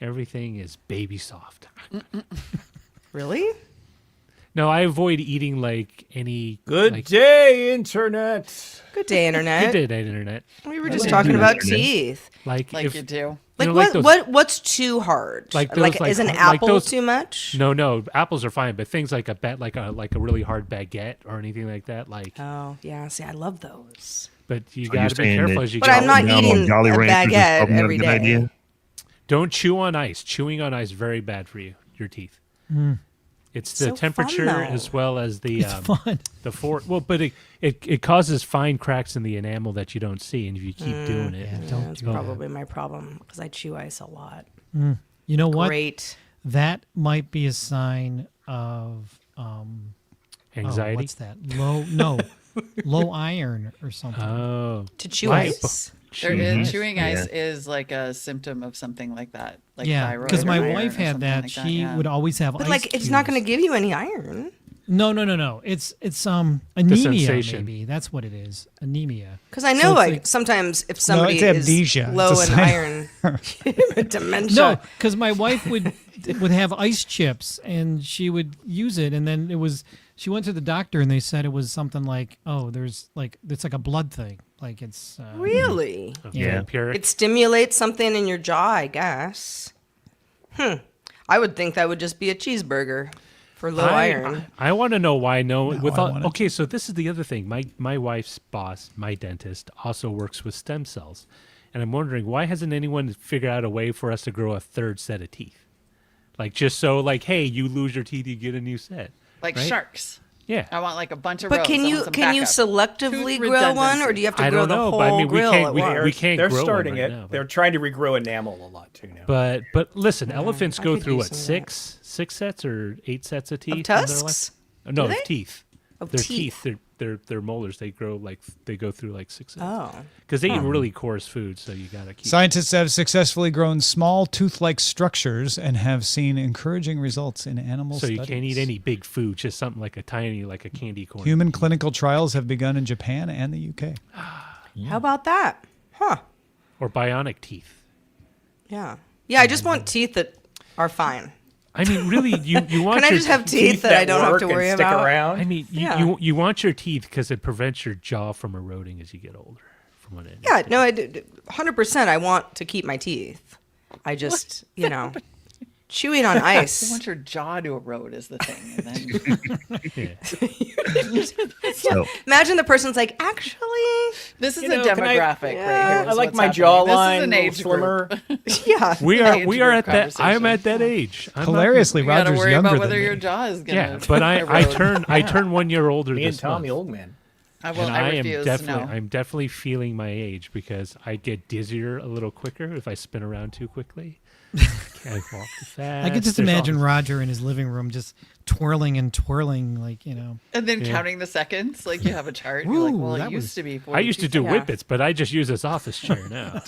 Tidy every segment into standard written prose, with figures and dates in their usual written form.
Everything is baby soft. Really? No, I avoid eating like any. Good day, Internet. Good day, Internet. Good day, Internet. We were just talking about teeth. Like you do. Like, you know, what's too hard? Like those, is an apple too much? No, apples are fine, but things like like a really hard baguette or anything like that, like. Oh yeah, see, I love those. But you got to be careful as you. But I'm not eating a baguette every day. Idea. Don't chew on ice. Chewing on ice very bad for your teeth. It's the temperature as well as the but it causes fine cracks in the enamel that you don't see, and if you keep doing it, that's probably my problem because I chew ice a lot. You know what? Great. That might be a sign of anxiety. What's that? Low iron or something. Oh, to chew ice. Chewing ice is like a symptom of something like that, like thyroid. Because my wife had that. She would always have. But ice it's not going to give you any iron. No. It's anemia. Maybe that's what it is. Anemia. Because I know sometimes if somebody is low in iron, dementia. No, because my wife would have ice chips and she would use it, and then she went to the doctor and they said it was something like, it's like a blood thing. Like it's really vampiric. It stimulates something in your jaw, I guess. I would think that would just be a cheeseburger for low iron. I want to know why. Okay, so this is the other thing. My wife's boss, my dentist, also works with stem cells, and I'm wondering why hasn't anyone figured out a way for us to grow a third set of teeth? Like just so, like, hey, you lose your teeth, you get a new set. Like right? Sharks. Yeah. I want like a bunch of But rows. can you selectively grow one, or do you have to grow the whole grill? We can't They're grow starting one it. now, They're trying to regrow enamel a lot too now. But listen, elephants go through what, six sets or 8 sets of teeth? Of tusks? No, of teeth. Of their teeth. Their molars, they go through like 6 sets. Oh. Because they eat really coarse food, so you gotta keep. Scientists have successfully grown small tooth-like structures and have seen encouraging results in animal studies. So you can't eat any big food, just something like a candy corn. Human clinical trials have begun in Japan and the UK. How about that? Huh. Or bionic teeth. Yeah. Yeah, I just want teeth that are fine. I mean, really, you want Can I just have teeth that I don't have to worry about? Around? I mean, you want your teeth because it prevents your jaw from eroding as you get older. From what yeah, no, 100%. I want to keep my teeth. I just, chewing on ice. I want your jaw to erode is the thing. And then Imagine the person's like, actually, this is a demographic right here. I like my jawline this is an slimmer. Yeah, we are at that. I'm at that age. Hilariously, you gotta Roger's worry younger about whether than your me. jaw is gonna. Yeah, but I turn 1 year older. Me and this Tom, the month. old man. I'm definitely feeling my age because I get dizzier a little quicker if I spin around too quickly. Can't walk too fast. I can just imagine Roger in his living room just twirling and twirling, like, And then counting the seconds, like you have a chart. You're like, well, it used to be 42 I used to do whippets, but I just use this office chair now.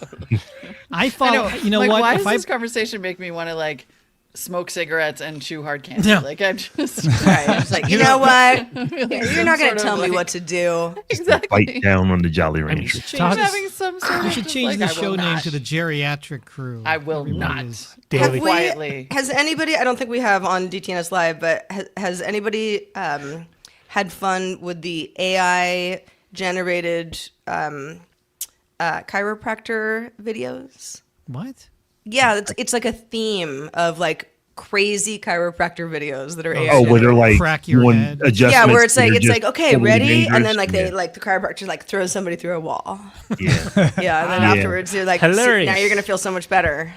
I thought, what? Why does this conversation make me want to like smoke cigarettes and chew hard candy? No. Like I'm just right. It's like, you know what? You're not going to tell me what to do. Exactly. Bite down on the Jolly Rancher. I'm having some sort we of should change the show name to the Geriatric Crew. I will not. Daily. Has anybody, I don't think we have on DTNS Live, but has anybody had fun with the AI generated chiropractor videos? What? Yeah, it's like a theme of like crazy chiropractor videos that are AI. Oh, where they're like crack your head. adjustments. Yeah, where it's that are just okay, totally ready, dangerous. and then like they like the chiropractor like throws somebody through a wall. Yeah. Yeah, and then afterwards you're like, Hilarious. now you're gonna feel so much better.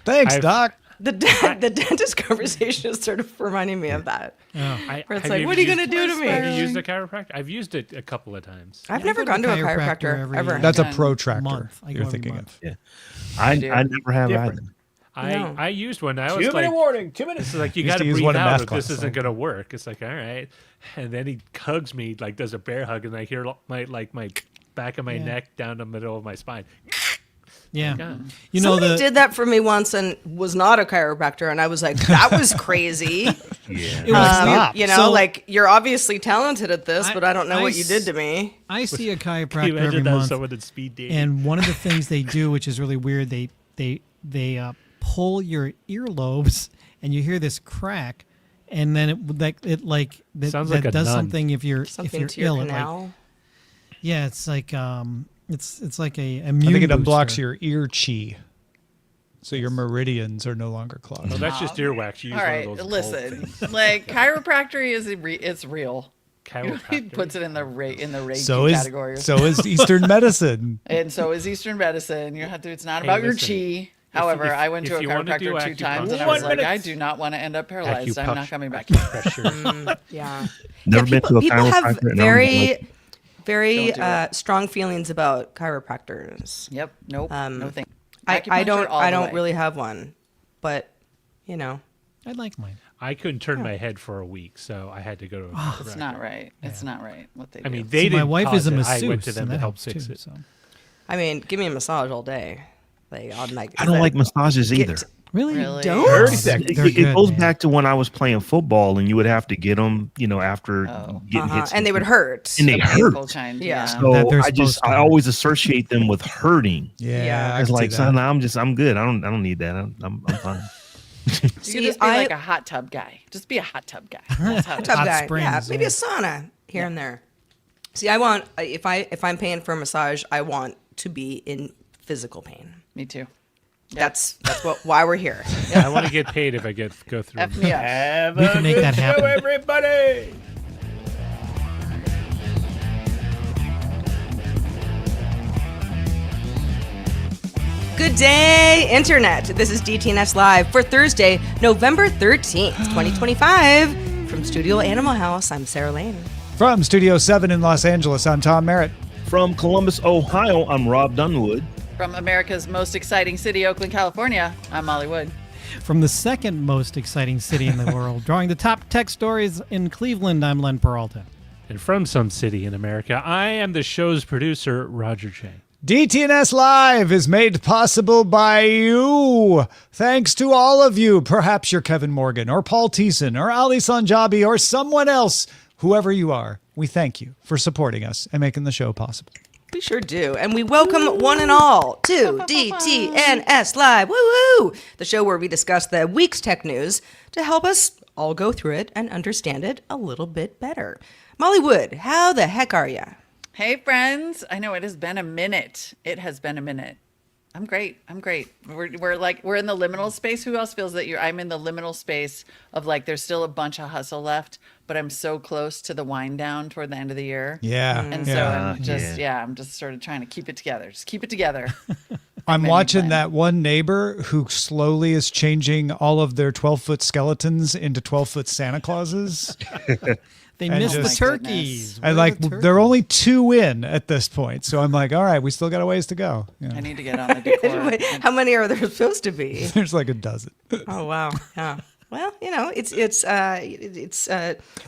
Thanks, Doc. The dentist conversation is sort of reminding me of that. Where it's Have like, you what are you used- going to do to me? Have you used a chiropractor? I've used it a couple of times. I've never gone to a chiropractor ever. That's a Done protractor month. I you're go every thinking month. of. Yeah. I never have Different. either. I used one. I was 2 minute like, warning. 2 minutes. it's like you Used got to to use breathe one in out math if this class, isn't like- going to work. It's like, all right. And then he hugs me, like does a bear hug, and I hear my back of my neck down the middle of my spine. Yeah. God. You know, Somebody did that for me once and was not a chiropractor, and I was like, that was crazy. Yeah. it was You know, So, like you're obviously tatalented at this, but I don't know what you did to me. I see a Can you chiropractor every imagine that month. someone at speed dating? And one of the things they do, which is really weird, they pull your earlobes, and you hear this crack, and then Sounds like a does nun. something if you're Something if to you're your ill. canal. It's like it's like a I immune think it unblocks booster. your ear chi, so your meridians are no longer clogged. Oh, that's just earwax. You use All one right, of those listen. things. Like chiropractic it's real. He Chiropractor. puts it in the Reiki So is category. Eastern medicine. And so is Eastern medicine. You have to. It's not Hey, about listen, your chi. However, if- I went to if a you wanna do chiropractor 2 times, and I acupuncture- was like, I do not want to end up paralyzed. I'm not coming back. Acupressure. Yeah. Never been to a People have chiropractor. and I'm very, like, very Don't do it. strong feelings about chiropractors. Yep. Nope. No thank. I Acupuncture all the don't way. really have one, but you know. I like mine. I couldn't turn my head for a week, so I had to go to a chiropractor. It's not right. It's not right what they do. I mean, they See, my didn't wife is a cause it. masseuse. I went to them and to that help helps fix too, it. So. I mean, give me a massage all day. Like I'm like. I don't like massages either. Really? Really? Don't? 30 It, seconds. They're it good, goes man. back to when I was playing football, and you would have to get them, after getting hit. And they would hurt. And they The hurt. painful kind. Yeah. So That they're I supposed to I hurt. always associate them with hurting. Yeah, I It's can see like, that. son, I'm good. I don't need that. I'm fine. You See, could just be like a hot tub guy. Just be a hot tub guy. That's how it is. Tub Hot guy. springs, yeah, maybe yeah. a sauna here and there. See, I want if I'm paying for a massage, I want to be in physical pain. Me too. That's why we're here. I want to get paid if I go through. F me up. Have We a can make good that show, happen. everybody. Good day, Internet. This is DTNS Live for Thursday, November 13th, 2025. From Studio Animal House, I'm Sarah Lane. From Studio 7 in Los Angeles, I'm Tom Merritt. From Columbus, Ohio, I'm Robb Dunewood. From America's most exciting city, Oakland, California, I'm Molly Wood. From the second most exciting city in the world, drawing the top tech stories in Cleveland, I'm Len Peralta. And from some city in America, I am the show's producer, Roger Chang. DTNS Live is made possible by you. Thanks to all of you. Perhaps you're Kevin Morgan or Paul Thiessen or Ali Sanjabi or someone else. Whoever you are, we thank you for supporting us and making the show possible. We sure do. And we welcome one and all to DTNS Live. Woo woo! The show where we discuss the week's tech news to help us all go through it and understand it a little bit better. Molly Wood, how the heck are you? Hey, friends. I know it has been a minute. It has been a minute. I'm great. We're in the liminal space. Who else feels that I'm in the liminal space of like there's still a bunch of hustle left, but I'm so close to the wind down toward the end of the year. Yeah. And so I'm just sort of trying to keep it together. Just keep it together. I'm many watching plans. that one neighbor who slowly is changing all of their 12-foot skeletons into 12-foot Santa Clauses. They And missed the just- turkeys. And Where are like, the they're only 2 in at this point. So I'm like, all right, we still got a ways to go. Yeah. I need to get on the decor. How many are there supposed to be? There's like a dozen. Oh wow, yeah. Well, it's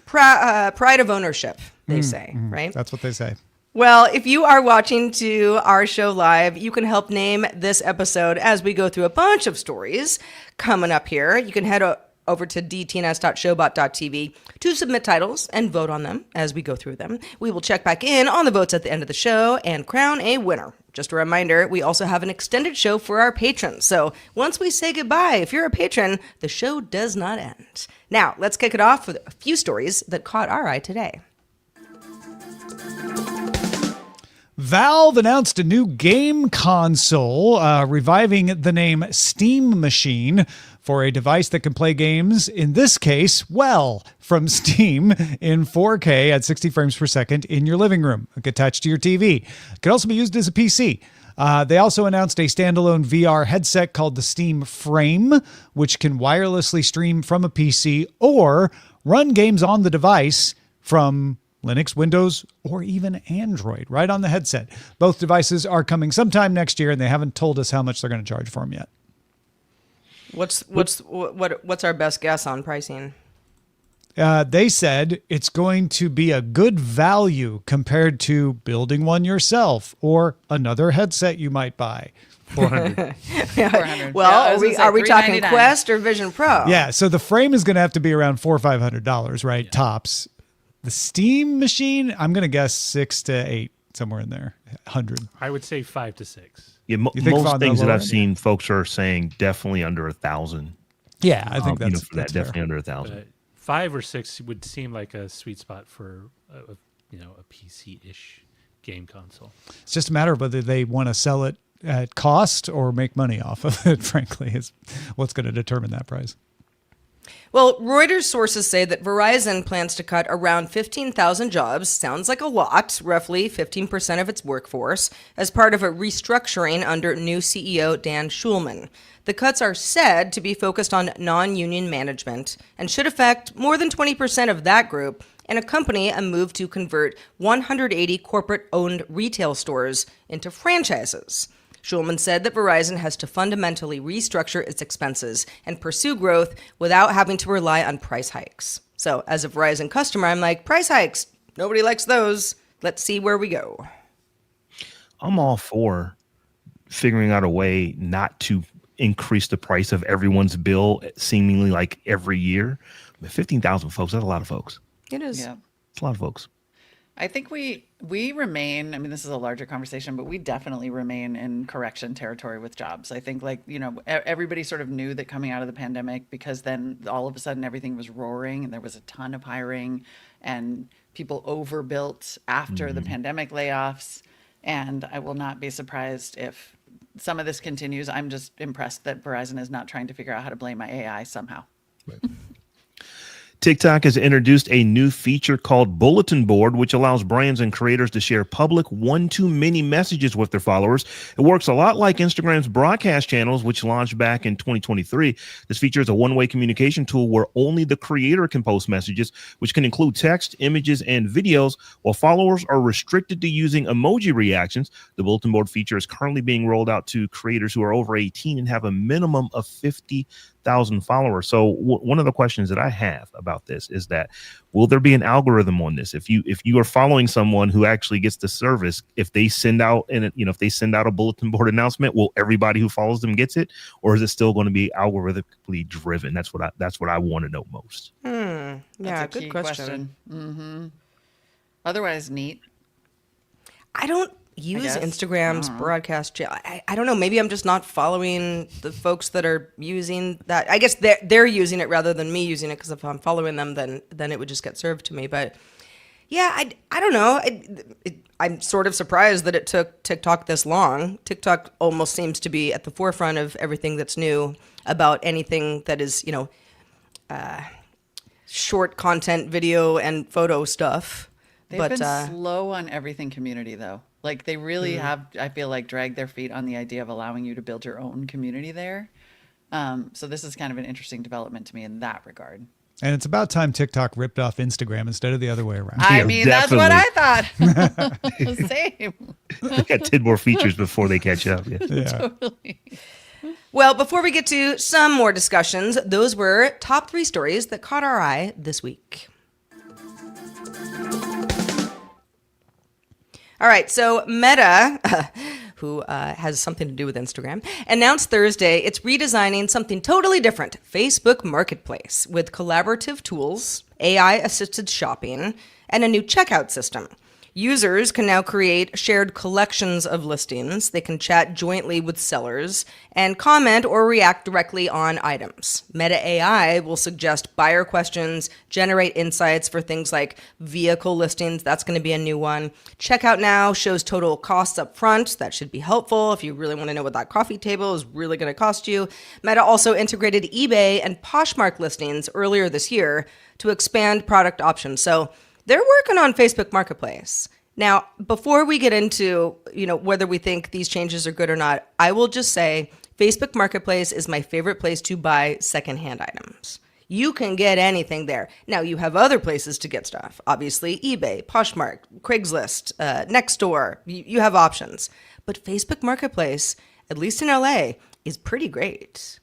pride of ownership, they say, right? That's what they say. Well, if you are watching to our show live, you can help name this episode as we go through a bunch of stories coming up here. You can head over to dtns.showbot.tv to submit titles and vote on them as we go through them. We will check back in on the votes at the end of the show and crown a winner. Just a reminder, we also have an extended show for our patrons. So once we say goodbye, if you're a patron, the show does not end. Now, let's kick it off with a few stories that caught our eye today. Valve announced a new game console, reviving the name Steam Machine for a device that can play games, in this case, from Steam in 4K at 60 frames per second in your living room. It can attach to your TV. It can also be used as a PC. They also announced a standalone VR headset called the Steam Frame, which can wirelessly stream from a PC or run games on the device from Linux, Windows, or even Android, right on the headset. Both devices are coming sometime next year, and they haven't told us how much they're going to charge for them yet. What's our best guess on pricing? They said it's going to be a good value compared to building one yourself or another headset you might buy. 400. 400. Well, Yeah, I was gonna say are we talking $399. Quest or Vision Pro? Yeah, so the frame is going to have to be around $400 or $500, right? Tops. The Steam machine, I'm going to guess 6 to 8, somewhere in there. 100. I would say 5 to 6. Yeah, You think on most the things that lower I've end? seen, folks are saying definitely under 1,000. Yeah, I think For that's that, fair. definitely under 1,000. But 5 or 6 would seem like a sweet spot for a PC-ish game console. It's just a matter of whether they want to sell it at cost or make money off of it, frankly, is what's going to determine that price. Well, Reuters sources say that Verizon plans to cut around 15,000 jobs, sounds like a lot, roughly 15% of its workforce, as part of a restructuring under new CEO Dan Schulman. The cuts are said to be focused on non-union management and should affect more than 20% of that group and accompany a move to convert 180 corporate-owned retail stores into franchises. Schulman said that Verizon has to fundamentally restructure its expenses and pursue growth without having to rely on price hikes. So, as a Verizon customer, I'm like, price hikes, nobody likes those. Let's see where we go. I'm all for figuring out a way not to increase the price of everyone's bill seemingly like every year. But 15,000 folks, that's a lot of folks. It is. Yeah. It's a lot of folks. I think we remain, I mean, this is a larger conversation, but we definitely remain in correction territory with jobs. I think everybody sort of knew that coming out of the pandemic, because then all of a sudden everything was roaring and there was a ton of hiring and people overbuilt after the pandemic layoffs. And I will not be surprised if some of this continues. I'm just impressed that Verizon is not trying to figure out how to blame my AI somehow. Right. TikTok has introduced a new feature called Bulletin Board, which allows brands and creators to share public one-to-many messages with their followers. It works a lot like Instagram's broadcast channels, which launched back in 2023. This feature is a one-way communication tool where only the creator can post messages, which can include text, images, and videos, while followers are restricted to using emoji reactions. The Bulletin Board feature is currently being rolled out to creators who are over 18 and have a minimum of 50,000 followers. So one of the questions that I have about this is that, will there be an algorithm on this? If you are following someone who actually gets the service, if they send out a bulletin board announcement, will everybody who follows them gets it, or is it still going to be algorithmically driven? That's what I want to know most. Yeah, That's a good key question. Mm-hmm. Otherwise, neat. I don't use guess. Instagram's broadcast channel. I don't know. Maybe I'm just not following the folks that are using that. I guess they're using it rather than me using it, because if I'm following them, then it would just get served to me. But yeah, I don't know. I'm sort of surprised that it took TikTok this long. TikTok almost seems to be at the forefront of everything that's new about anything that is, short content, video and photo stuff. They've been slow on everything community, though. Like, they really have, I feel like, dragged their feet on the idea of allowing you to build your own community there. So this is kind of an interesting development to me in that regard. And it's about time TikTok ripped off Instagram instead of the other way around. I Yeah, mean, that's what I thought. Same. They got 10 more features before they catch up. Yeah. Yeah. Totally. Well, before we get to some more discussions, those were top 3 stories that caught our eye this week. All right, so Meta, who has something to do with Instagram, announced Thursday it's redesigning something totally different, Facebook Marketplace, with collaborative tools, AI-assisted shopping, and a new checkout system. Users can now create shared collections of listings. They can chat jointly with sellers and comment or react directly on items. Meta AI will suggest buyer questions, generate insights for things like vehicle listings. That's going to be a new one. Checkout now shows total costs up front. That should be helpful if you really want to know what that coffee table is really going to cost you. Meta also integrated eBay and Poshmark listings earlier this year to expand product options. So they're working on Facebook Marketplace. Now, before we get into, whether we think these changes are good or not, I will just say Facebook Marketplace is my favorite place to buy secondhand items. You can get anything there. Now, you have other places to get stuff. Obviously, eBay, Poshmark, Craigslist, Nextdoor. You have options. But Facebook Marketplace, at least in LA, is pretty great.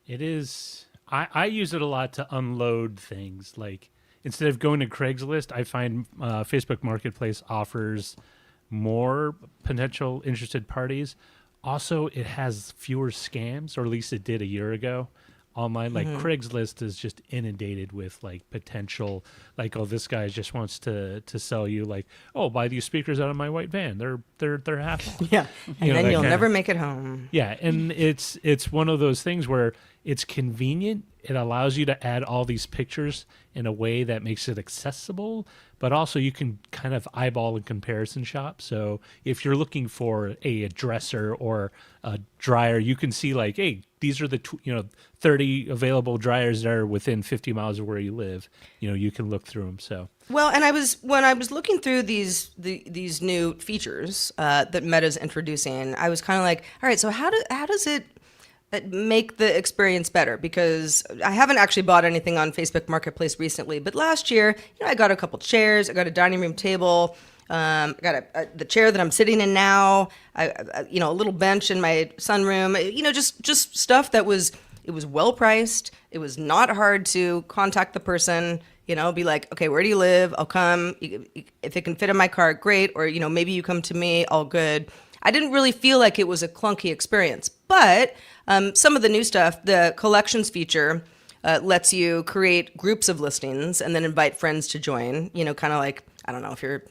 It is. I use it a lot to unload things. Like, instead of going to Craigslist, I find Facebook Marketplace offers more potential interested parties. Also, it has fewer scams, or at least it did a year ago. online. Like Craigslist is just inundated with like potential, like, oh, this guy just wants to sell you like, oh, buy these speakers out of my white van. They're half off. Yeah. And You know, then that you'll kinda- never make it home. Yeah, and it's one of those things where it's convenient. It allows you to add all these pictures in a way that makes it accessible, but also you can kind of eyeball and comparison shop. So if you're looking for a dresser or a dryer, you can see like, hey, these are the 30 available dryers that are within 50 miles of where you live. You can look through them. So Well, and when I was looking through these new features that Meta's introducing, I was kind of like, all right, so how does it make the experience better? Because I haven't actually bought anything on Facebook Marketplace recently, but last year, I got a couple chairs, I got a dining room table, I got the chair that I'm sitting in now, a little bench in my sunroom, just stuff that was well priced. It was not hard to contact the person. Be like, okay, where do you live? I'll come. If it can fit in my car, great. Or, maybe you come to me, all good. I didn't really feel like it was a clunky experience. But some of the new stuff, the collections feature lets you create groups of listings and then invite friends to join, kind of like, I don't know, if you're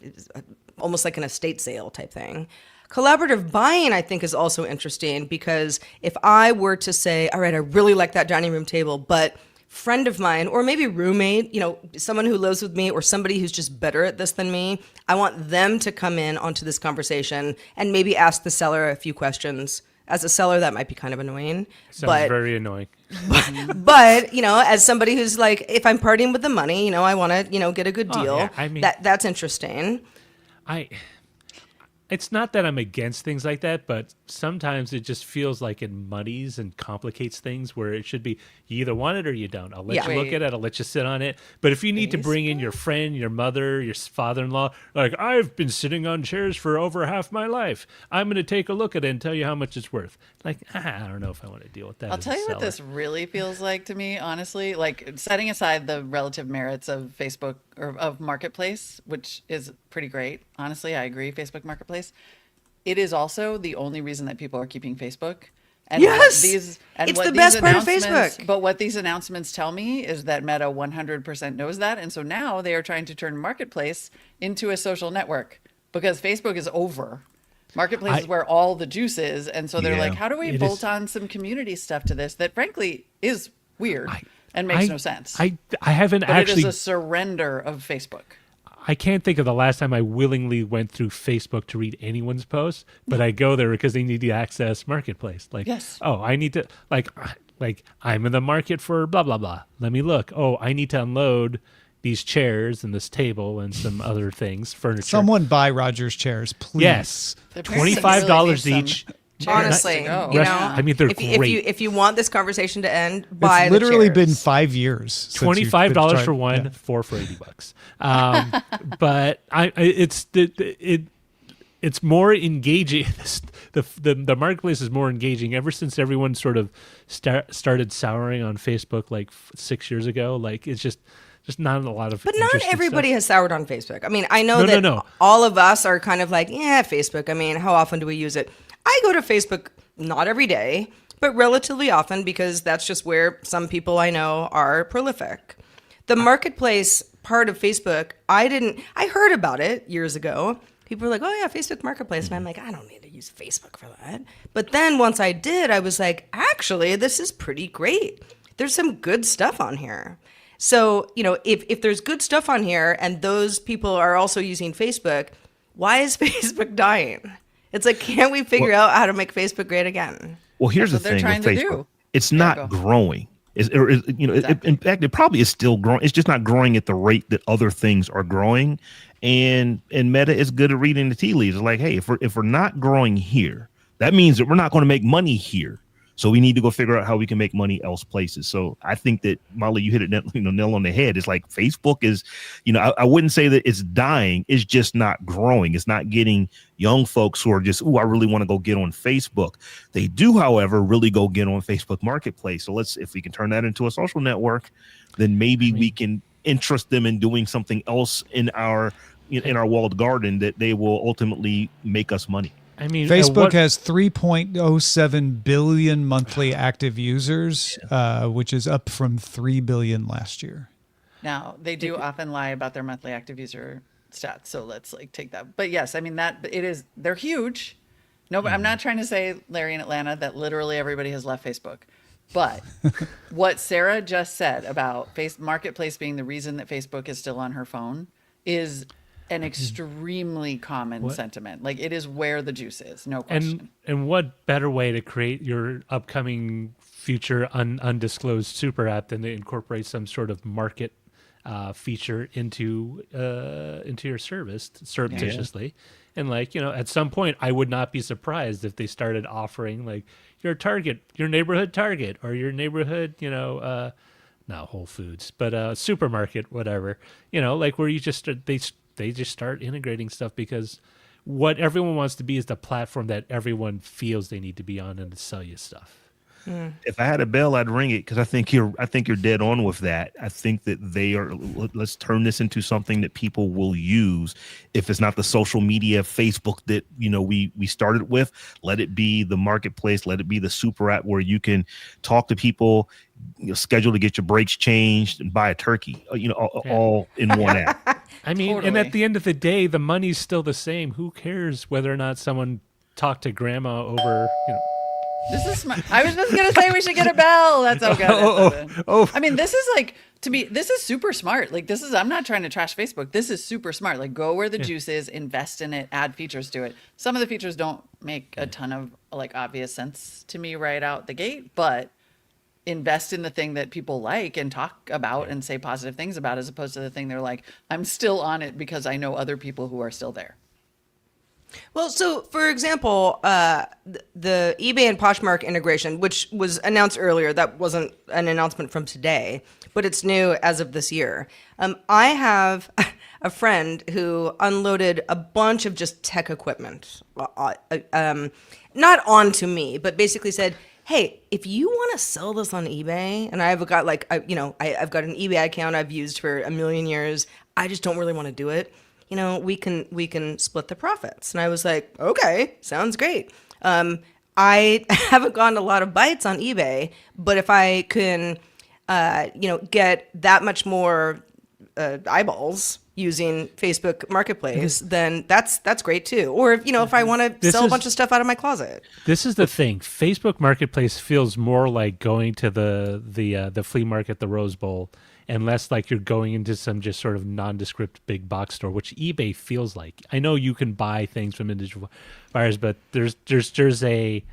almost like an estate sale type thing. Collaborative buying, I think, is also interesting because if I were to say, all right, I really like that dining room table, but friend of mine or maybe roommate, someone who lives with me or somebody who's just better at this than me, I want them to come in onto this conversation and maybe ask the seller a few questions. As a seller, that might be kind of annoying. sounds very annoying. But, as somebody who's like, if I'm parting with the money, I want to, get a good deal. Yeah. I mean, that's interesting. It's not that I'm against things like that, but sometimes it just feels like it muddies and complicates things where it should be you either want it or you don't. I'll let you look at it. I'll let you sit on it. But if you need to bring in your friend, your mother, your father-in-law, like, I've been sitting on chairs for over half my life. I'm going to take a look at it and tell you how much it's worth. Like, I don't know if I want to deal with that. I'll tell you what this really feels like to me, honestly. Like, setting aside the relative merits of Facebook or of Marketplace, which is pretty great. Honestly, I agree. Facebook Marketplace. It is also the only reason that people are keeping Facebook. And Yes! and It's what the these best part of announcements- Facebook. But what these announcements tell me is that Meta 100% knows that. And so now they are trying to turn Marketplace into a social network because Facebook is over. Marketplace is where all the juice is. And so they're like, how do we bolt on some community stuff to this that frankly is weird and makes no sense? I haven't but actually. it is a surrender of Facebook. I can't think of the last time I willingly went through Facebook to read anyone's posts, but I go there because they need to access Marketplace. Like, Yes. oh, I need to, like I'm in the market for blah, blah, blah. Let me look. Oh, I need to unload these chairs and this table and some other things, furniture. Someone buy Roger's chairs, please. Yes. The parents $25 really need each. some chairs Honestly, to go. I mean, they're if great. if you want this conversation to end, buy It's literally the been chairs. 5 years. since you've been $25 trying- for one, yeah. 4 for $80. But it's more engaging. The marketplace is more engaging ever since everyone sort of started souring on Facebook like 6 years ago. Like, it's just not a lot of. But not interesting everybody stuff. has soured on Facebook. I mean, I know that all of us are kind of like, yeah, Facebook. I mean, how often do we use it? I go to Facebook not every day, but relatively often because that's just where some people I know are prolific. The marketplace part of Facebook, I heard about it years ago. People were like, oh yeah, Facebook Marketplace. And I'm like, I don't need to use Facebook for that. But then once I did, I was like, actually, this is pretty great. There's some good stuff on here. So, if there's good stuff on here and those people are also using Facebook, why is Facebook dying? It's like, can't we figure out how to make Facebook great again? Well, here's the That's what thing they're with trying to Facebook. do. It's go. not growing. In fact, it probably is still growing. It's just not growing at the rate that other things are growing. And Meta is good at reading the tea leaves. It's like, hey, if we're not growing here, that means that we're not going to make money here. So we need to go figure out how we can make money else places. So I think that, Molly, you hit it nail on the head. It's like Facebook is, I wouldn't say that it's dying. It's just not growing. It's not getting young folks who are just, I really want to go get on Facebook. They do, however, really go get on Facebook Marketplace. So if we can turn that into a social network, then maybe we can interest them in doing something else in our walled garden that they will ultimately make us money. I mean, Facebook has 3.07 billion monthly active users, which is up from 3 billion last year. Now, they do often lie about their monthly active user stats, so let's like take that. But yes, I mean they're huge. No, but I'm not trying to say, Larry, in Atlanta, that literally everybody has left Facebook. But what Sarah just said about Marketplace being the reason that Facebook is still on her phone is an extremely common sentiment. Like, it is where the juice is, no question. And what better way to create your upcoming future undisclosed super app than to incorporate some sort of market feature into your service surreptitiously. And like, at some point I would not be surprised if they started offering like your neighborhood Target, or your neighborhood, not Whole Foods, but supermarket, whatever, like where you just they just start integrating stuff, because what everyone wants to be is the platform that everyone feels they need to be on and to sell you stuff. If I had a bell, I'd ring it, because I think you're dead on with that. I think that let's turn this into something that people will use. If it's not the social media, Facebook that we started with, let it be the marketplace. Let it be the super app where you can talk to people, schedule to get your brakes changed, and buy a turkey. All in one app. I mean, Totally. And at the end of the day, the money's still the same. Who cares whether or not someone talked to grandma over? This is smart. I was just gonna say we should get a bell. That's okay. I mean, this is like, this is super smart. Like, I'm not trying to trash Facebook. This is super smart. Like, go where the juice is, invest in it, add features to it. Some of the features don't make a ton of like obvious sense to me right out the gate, but invest in the thing that people like and talk about and say positive things about, as opposed to the thing they're like, I'm still on it because I know other people who are still there. Well, so for example, the eBay and Poshmark integration, which was announced earlier, that wasn't an announcement from today, but it's new as of this year. I have a friend who unloaded a bunch of just tech equipment, not onto me, but basically said, hey, if you want to sell this on eBay, and I've got I've got an eBay account I've used for a million years, I just don't really want to do it. We can split the profits. And I was like, okay, sounds great. I haven't gotten a lot of bites on eBay, but if I can, get that much more eyeballs using Facebook Marketplace, then that's great too. Or if I want to sell a bunch of stuff out of my closet. This is the thing. Facebook Marketplace feels more like going to the flea market, the Rose Bowl, and less like you're going into some just sort of nondescript big box store, which eBay feels like. I know you can buy things from individual buyers, but there's a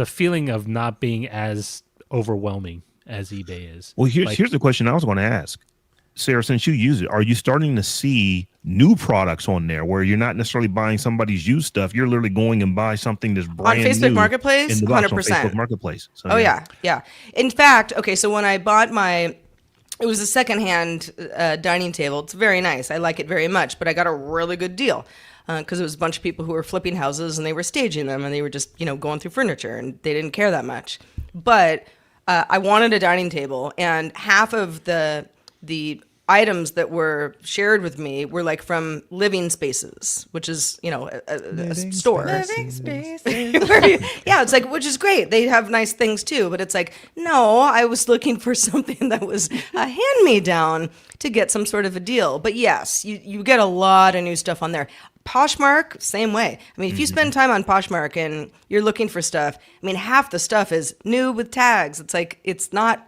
feeling of not being as overwhelming as eBay is. Well, here's the question I was going to ask. Sarah, since you use it, are you starting to see new products on there where you're not necessarily buying somebody's used stuff? You're literally going and buy something that's brand new on Facebook Marketplace, 100%. On Facebook Marketplace. So, yeah. In fact, okay, so when I bought it was a secondhand dining table. It's very nice. I like it very much, but I got a really good deal because it was a bunch of people who were flipping houses and they were staging them and they were just, going through furniture and they didn't care that much. But I wanted a dining table, and half of the items that were shared with me were like from Living Spaces, which is, a store. Living spaces. Yeah, it's like, which is great. They have nice things too, but it's like, no, I was looking for something that was a hand-me-down to get some sort of a deal. But yes, you get a lot of new stuff on there. Poshmark, same way. I mean, if you spend time on Poshmark and you're looking for stuff, I mean, half the stuff is new with tags. It's like, it's not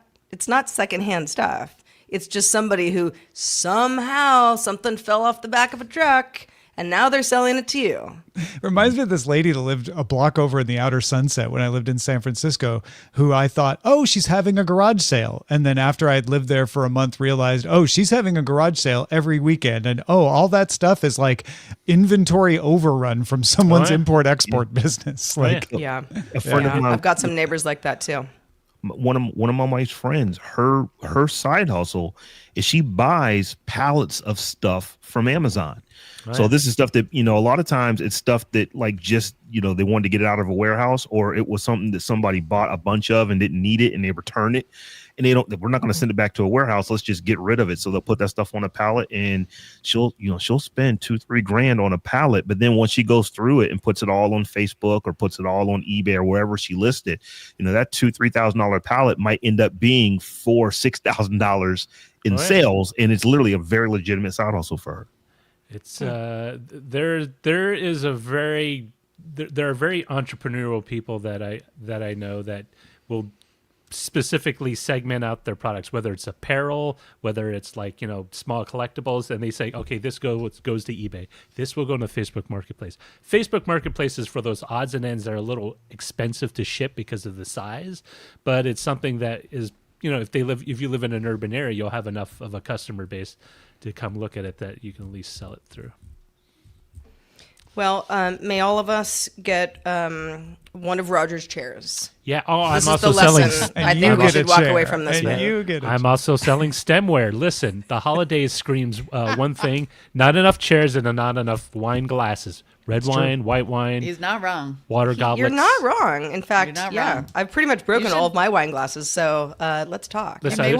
secondhand stuff. It's just somebody who somehow something fell off the back of a truck and now they're selling it to you. Reminds me of this lady that lived a block over in the Outer Sunset when I lived in San Francisco, who I thought, oh, she's having a garage sale. And then after I'd lived there for a month, realized, oh, she's having a garage sale every weekend. And all that stuff is like inventory overrun from someone's import-export business. Like, Yeah. A friend of mine, I've got some neighbors like that too. one of my wife's friends, her side hustle is she buys pallets of stuff from Amazon. So this is stuff that, a lot of times it's stuff that like just, they wanted to get it out of a warehouse, or it was something that somebody bought a bunch of and didn't need it and they returned it. And we're not going to send it back to a warehouse. Let's just get rid of it. So they'll put that stuff on a pallet, and she'll spend $2,000-3,000 on a pallet. But then once she goes through it and puts it all on Facebook or puts it all on eBay or wherever she lists it, that $2,000-3,000 pallet might end up being $4,000-6,000 in sales. And it's literally a very legitimate side hustle for her. It's there are very entrepreneurial people that I know that will specifically segment out their products, whether it's apparel, whether it's like small collectibles, and they say, okay, this goes to eBay, this will go to Facebook Marketplace. Facebook Marketplace is for those odds and ends that are a little expensive to ship because of the size, but it's something that is if you live in an urban area, you'll have enough of a customer base to come look at it that you can at least sell it through. Well, may all of us get one of Roger's chairs. Yeah. This I'm is also the selling. lesson I think we should walk away from this with. I'm also selling stemware. Listen, the holidays screams one thing: not enough chairs and not enough wine glasses. Red wine, white wine. He's not wrong. Water goblets. You're not wrong. In fact, wrong. I've pretty much broken all of my wine glasses. So let's talk. Listen, you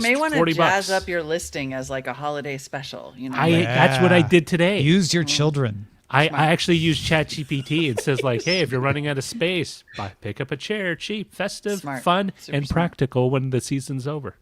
may want to jazz $40. up your listing as like a holiday special. That's what I did today. Use your children. I actually use ChatGPT. It says like, hey, if you're running out of space, pick up a chair, cheap, festive, fun, and practical when the season's over.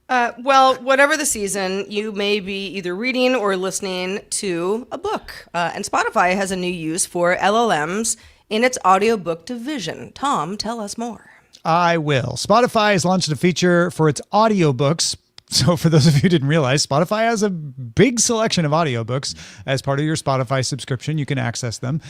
Well, whatever the season, you may be either reading or listening to a book. And Spotify has a new use for LLMs in its audiobook division. Tom, tell us more. I will. Spotify has launched a feature for its audiobooks. So for those of you who didn't realize, Spotify has a big selection of audiobooks. As part of your Spotify subscription, you can access them.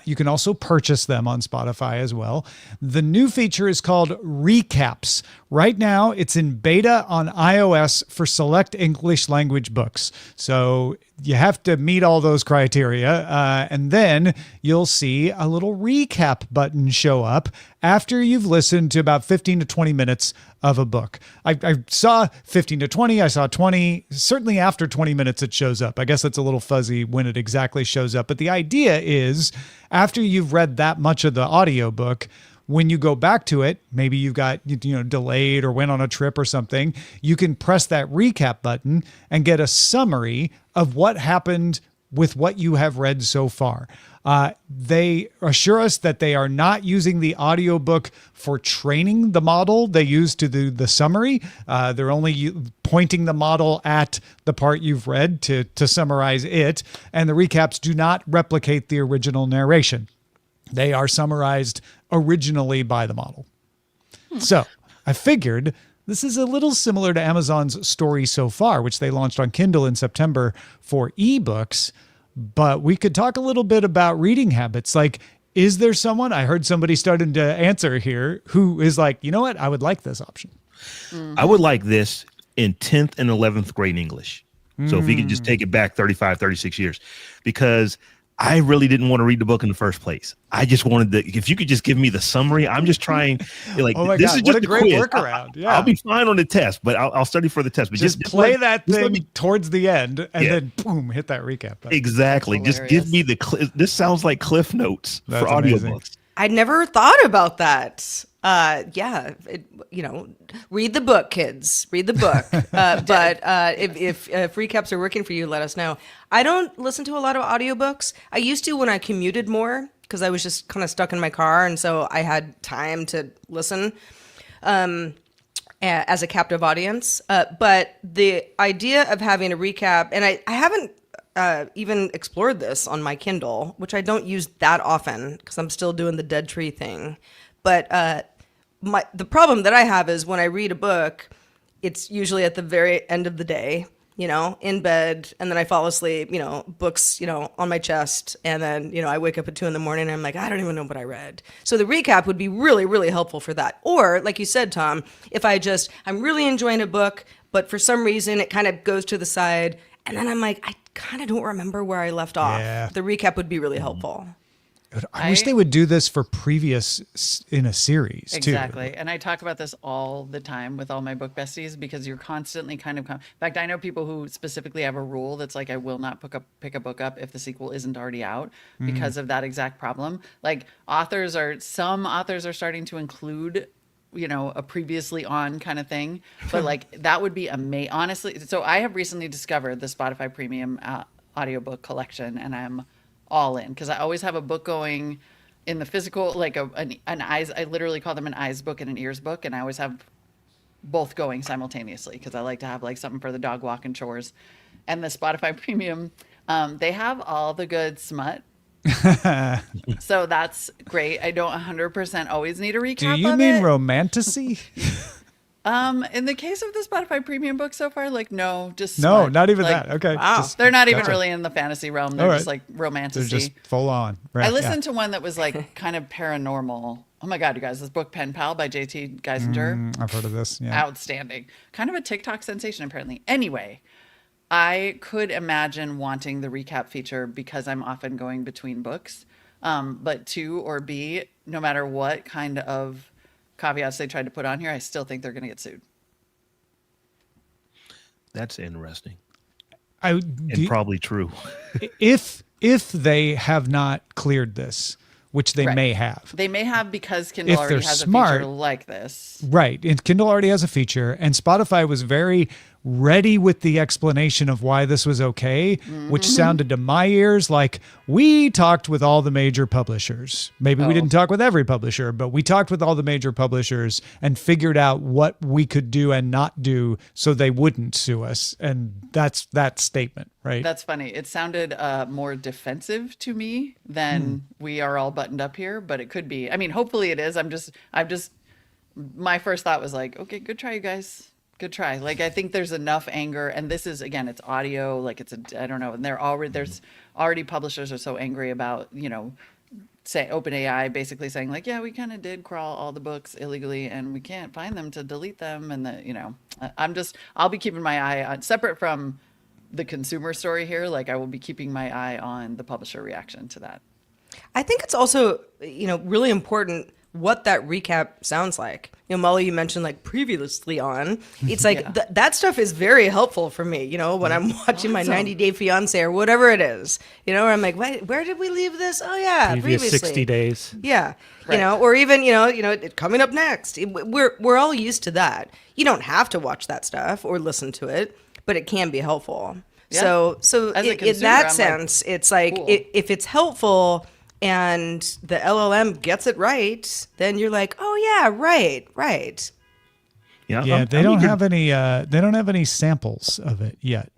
You can also purchase them on Spotify as well. The new feature is called Recaps. Right now, it's in beta on iOS for select English language books. So you have to meet all those criteria, and then you'll see a little recap button show up after you've listened to about 15 to 20 minutes of a book. I saw 15 to 20, I saw 20. Certainly after 20 minutes it shows up. I guess it's a little fuzzy when it exactly shows up. But the idea is after you've read that much of the audiobook, when you go back to it, maybe you've got delayed or went on a trip or something, you can press that recap button and get a summary of what happened with what you have read so far. They assure us that they are not using the audiobook for training the model they use to do the summary. They're only pointing the model at the part you've read to summarize it. And the recaps do not replicate the original narration. They are summarized originally by the model. So I figured this is a little similar to Amazon's Story So Far, which they launched on Kindle in September for ebooks. But we could talk a little bit about reading habits. Like, is there someone, I heard somebody starting to answer here, who is like, you know what, I would like this option. I would like this in 10th and 11th grade English. So if you could just take it back 35, 36 years, because I really didn't want to read the book in the first place. I just wanted if you could just give me the summary. I'm just trying, like, oh my this God, is just what a great quiz. workaround. Yeah. I'll be fine on the test, but I'll study for the test. But just play that thing towards the end and then boom, hit that recap button. Exactly. Just give me this sounds like Cliff Notes for audiobooks. I'd never thought about that. Read the book, kids. Read the book. But if recaps are working for you, let us know. I don't listen to a lot of audiobooks. I used to when I commuted more because I was just kind of stuck in my car, and so I had time to listen as a captive audience. But the idea of having a recap, and I haven't even explored this on my Kindle, which I don't use that often because I'm still doing the dead tree thing. But the problem that I have is when I read a book, it's usually at the very end of the day, in bed, and then I fall asleep, books, on my chest, and then, I wake up at 2 a.m. and I'm like, I don't even know what I read. So the recap would be really, really helpful for that. Or, like you said, Tom, if I'm really enjoying a book, but for some reason it kind of goes to the side, and then I'm like, I kind of don't remember where I left off. Yeah. The recap would be really helpful. I wish they would do this for previous in a series too. Exactly. And I talk about this all the time with all my book besties because you're constantly kind of, in fact, I know people who specifically have a rule that's like, I will not pick a book up if the sequel isn't already out because of that exact problem. Like some authors are starting to include, a previously on kind of thing, but like that would be amazing. Honestly. So I have recently discovered the Spotify Premium audiobook collection, and I'm all in because I always have a book going in the physical, like an eyes. I literally call them an eyes book and an ears book, and I always have both going simultaneously because I like to have like something for the dog walk and chores. And the Spotify Premium, they have all the good smut. So that's great. I don't 100% always need a recap. Do you mean romantasy? In the case of the Spotify Premium book so far, like no, just No, smut. not even Like, that. Okay. Wow. They're not even Gotcha. really in the fantasy realm. They're All just right. like romantasy. They're just full on. Right. I listened to one that was like kind of paranormal. Oh my God, you guys, this book Pen Pal by JT Geisinger. I've heard of this. Yeah. Outstanding. Kind of a TikTok sensation, apparently. Anyway, I could imagine wanting the recap feature because I'm often going between books. But to or B, no matter what kind of caveats they tried to put on here, I still think they're going to get sued. That's interesting and probably true. if they have not cleared this, which they Right. may have. They may have because Kindle If already they're has smart- a feature like this. Right. And Kindle already has a feature, and Spotify was very ready with the explanation of why this was okay, which sounded to my ears like we talked with all the major publishers. Maybe we didn't talk with every publisher, but we talked with all the major publishers and figured out what we could do and not do so they wouldn't sue us. And that's that statement, right? That's funny. It sounded more defensive to me than we are all buttoned up here, but it could be. I mean, hopefully it is. My first thought was like, okay, good try, you guys. Good try. Like, I think there's enough anger, and this is, again, it's audio, like I don't know. And there's already publishers are so angry about, say OpenAI basically saying like, yeah, we kind of did crawl all the books illegally and we can't find them to delete them. And I'll be keeping my eye on, separate from the consumer story here. Like I will be keeping my eye on the publisher reaction to that. I think it's also, really important what that recap sounds like. Molly, you mentioned like previously on. It's like that stuff is very helpful for me, when I'm watching my 90 Day Fiance or whatever it is, where I'm like, where did we leave this? Oh, yeah, Previous previously. 60 days. Yeah. Right. Or even, it coming up next. We're all used to that. You don't have to watch that stuff or listen to it, but it can be helpful. Yeah. So As a in consumer, that I'm sense, it's like cool. if it's helpful and the LLM gets it right, then you're like, oh yeah, right. Yeah, they don't have any samples of it yet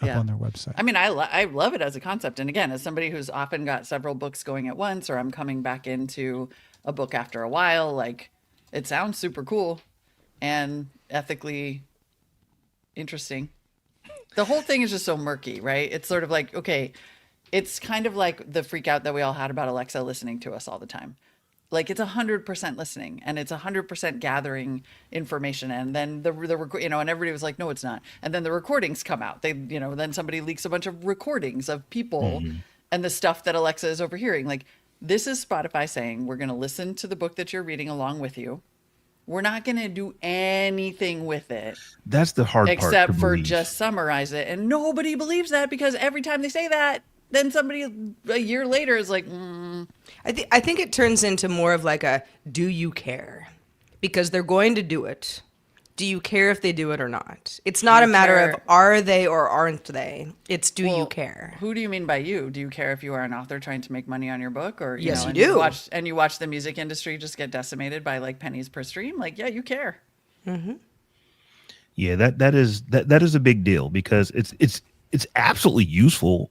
up Yeah. on their website. I mean, I love it as a concept. And again, as somebody who's often got several books going at once, or I'm coming back into a book after a while, like it sounds super cool and ethically interesting. The whole thing is just so murky, right? It's sort of like, okay, it's kind of like the freak out that we all had about Alexa listening to us all the time. Like it's 100% listening and it's 100% gathering information. And then and everybody was like, no, it's not. And then the recordings come out. They, then somebody leaks a bunch of recordings of people and the stuff that Alexa is overhearing. Like this is Spotify saying, we're going to listen to the book that you're reading along with you. We're not going to do anything with it. That's the hard part. Except to for believe. just summarize it. And nobody believes that because every time they say that, then somebody a year later is like, I think it turns into more of like a, do you care? Because they're going to do it. Do you care if they do it or not? It's not a matter of are they or aren't they. It's do you care? Who do you mean by you? Do you care if you are an author trying to make money on your book? Or Yes, you and do. You watch the music industry just get decimated by like pennies per stream? Like, yeah, you care. Mm-hmm. Yeah, that is a big deal because it's absolutely useful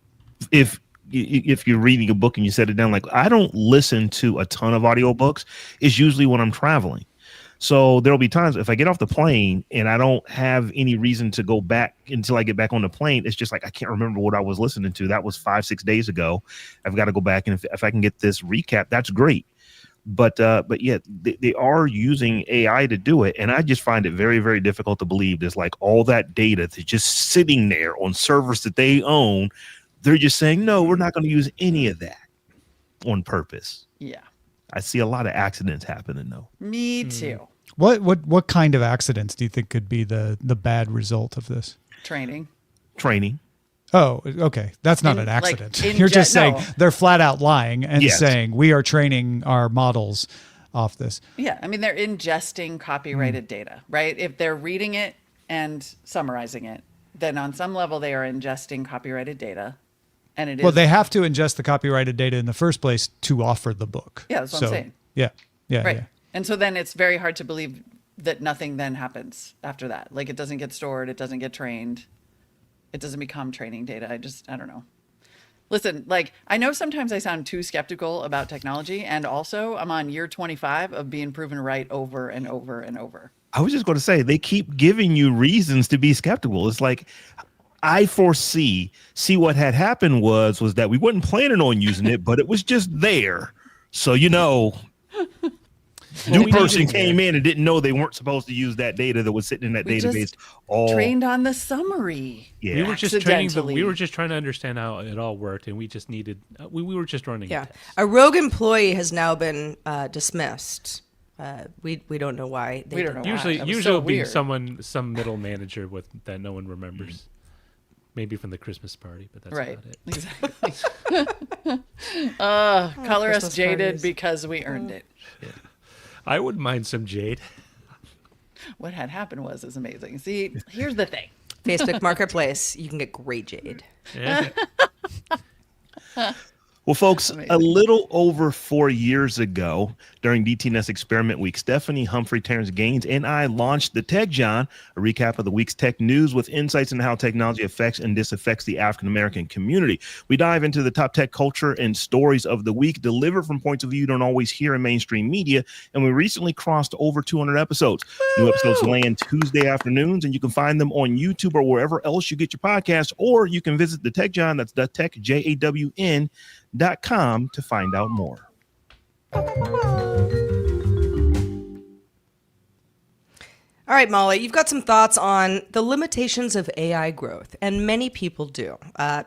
if you're reading a book and you set it down. Like I don't listen to a ton of audiobooks. It's usually when I'm traveling. So there'll be times if I get off the plane and I don't have any reason to go back until I get back on the plane, it's just like, I can't remember what I was listening to. That was 5-6 days ago. I've got to go back. And if I can get this recap, that's great. But yeah, they are using AI to do it. And I just find it very, very difficult to believe there's like all that data that's just sitting there on servers that they own. They're just saying, no, we're not going to use any of that. on purpose. Yeah. I see a lot of accidents happening though. Me too. What kind of accidents do you think could be the bad result of this? Training. Oh, okay. That's not an like, accident. You're just saying they're flat out lying and saying we are training our models off this. Yeah. I mean, they're ingesting copyrighted data, right? If they're reading it and summarizing it, then on some level they are ingesting copyrighted data. And it is. Well, they have to ingest the copyrighted data in the first place to offer the book. Yeah, that's what I'm saying. Yeah. Right. Yeah. And so then it's very hard to believe that nothing then happens after that. Like it doesn't get stored, it doesn't get trained, it doesn't become training data. I don't know. Listen, like I know sometimes I sound too skeptical about technology, and also I'm on year 25 of being proven right over and over and over. I was just going to say, they keep giving you reasons to be skeptical. It's like, I see what had happened was that we wasn't planning on using it, but it was just there. So, new person came in and didn't know they weren't supposed to use that data that was sitting in that database. Trained on the summary. Yeah. We were just trying to understand how it all worked, and we just needed. We were just running. Yeah, a rogue employee has now been dismissed. We don't know why. We don't know. Usually why. it'll be some middle manager that no one remembers. Maybe from the Christmas party, but that's right. about it. Exactly. Color Christmas us jaded parties. because we earned it. Yeah. I wouldn't mind some jade. What had happened is amazing. See, here's the thing. Facebook Marketplace, you can get great jade. Yeah. Well, folks, a little over 4 years ago, during DTNS Experiment Week, Stephanie Humphrey, Terrence Gaines, and I launched the Tech John, a recap of the week's tech news with insights into how technology affects and disaffects the African-American community. We dive into the top tech culture and stories of the week, delivered from points of view you don't always hear in mainstream media, and we recently crossed over 200 episodes. New episodes land Tuesday afternoons, and you can find them on YouTube or wherever else you get your podcasts, or you can visit the Tech John, that's the Tech, JAWN.com to find out more. All right, Molly, you've got some thoughts on the limitations of AI growth, and many people do.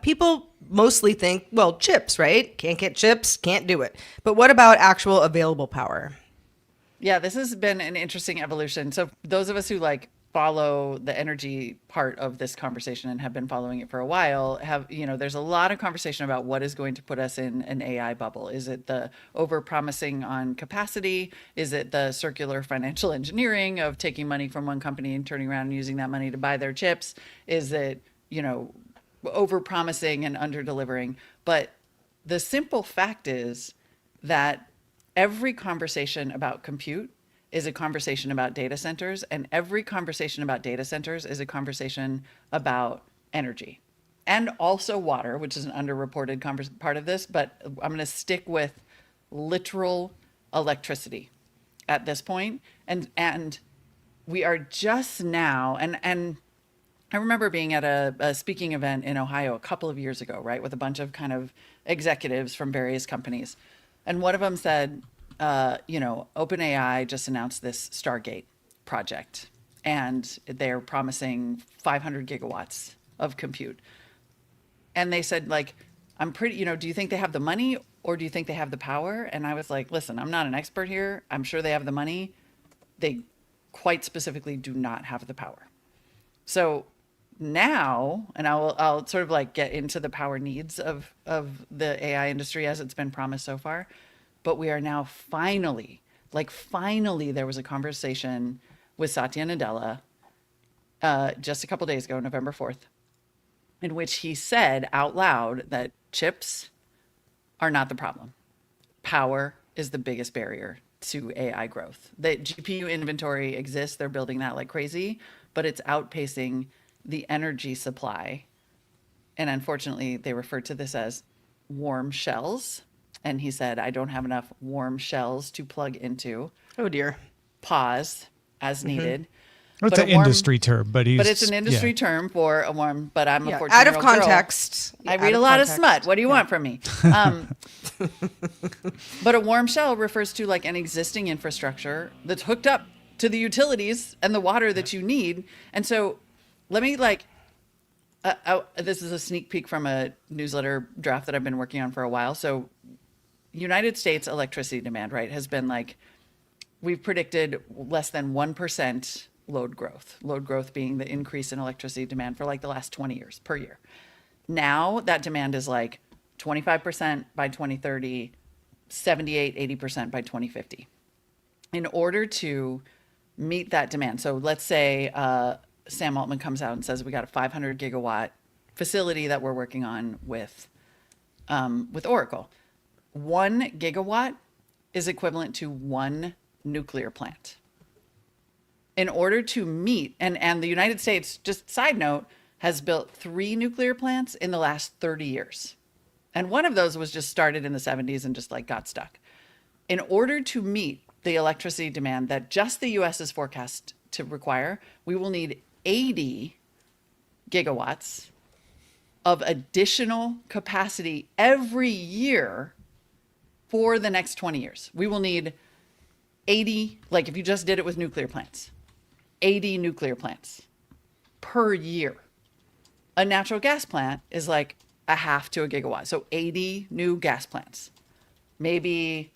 People mostly think, well, chips, right? Can't get chips, can't do it. But what about actual available power? Yeah, this has been an interesting evolution. So those of us who follow the energy part of this conversation and have been following it for a while there's a lot of conversation about what is going to put us in an AI bubble. Is it the over promising on capacity? Is it the circular financial engineering of taking money from one company and turning around and using that money to buy their chips? Is it, over promising and under delivering? But the simple fact is that every conversation about compute is a conversation about data centers, and every conversation about data centers is a conversation about energy and also water, which is an underreported part of this, but I'm going to stick with literal electricity at this point. And we are just now, and I remember being at a speaking event in Ohio a couple of years ago, right, with a bunch of kind of executives from various companies. And one of them said, OpenAI just announced this Stargate project, and they're promising 500 gigawatts of compute. And they said, I'm pretty, do you think they have the money or do you think they have the power? And I was like, listen, I'm not an expert here. I'm sure they have the money. They quite specifically do not have the power. So now, and I'll sort of get into the power needs of the AI industry as it's been promised so far. But we are now finally there was a conversation with Satya Nadella just a couple days ago, November 4th, in which he said out loud that chips are not the problem. Power is the biggest barrier to AI growth. The GPU inventory exists. They're building that like crazy, but it's outpacing the energy supply. And unfortunately, they refer to this as warm shells. And he said, I don't have enough warm shells to plug into. Oh, dear. Pause as needed. It's an industry term, but it's an industry term for a warm, but I'm a 14-year-old out of context. Girl. I read a lot of smut. What do you want from me? But a warm shell refers to an existing infrastructure that's hooked up to the utilities and the water that you need. And so let me this is a sneak peek from a newsletter draft that I've been working on for a while. So United States electricity demand, right, has been like, we've predicted less than 1% load growth being the increase in electricity demand for like the last 20 years per year. Now that demand is like 25% by 2030, 78, 80% by 2050. In order to meet that demand, so let's say Sam Altman comes out and says we got a 500 gigawatt facility that we're working on with Oracle. 1 gigawatt is equivalent to 1 nuclear plant. In order to meet, and the United States, just side note, has built 3 nuclear plants in the last 30 years. And one of those was just started in the 70s and just like got stuck. In order to meet the electricity demand that just the US is forecast to require, we will need 80 gigawatts of additional capacity every year for the next 20 years. We will need 80, like if you just did it with nuclear plants, 80 nuclear plants per year. A natural gas plant is like a half to a gigawatt. So 80 new gas plants. Maybe,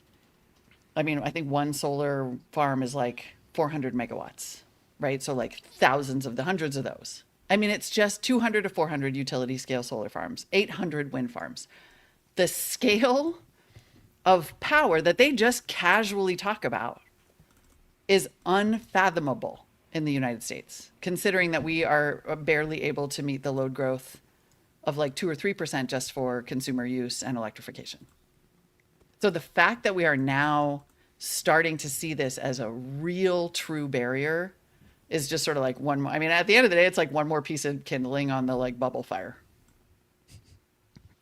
I mean, I think one solar farm is like 400 megawatts, right? So like thousands of the hundreds of those. I mean, it's just 200 to 400 utility scale solar farms, 800 wind farms. The scale of power that they just casually talk about is unfathomable in the United States, considering that we are barely able to meet the load growth of like 2 or 3% just for consumer use and electrification. So the fact that we are now starting to see this as a real true barrier is just sort of like one more, I mean, at the end of the day, it's like one more piece of kindling on the like bubble fire.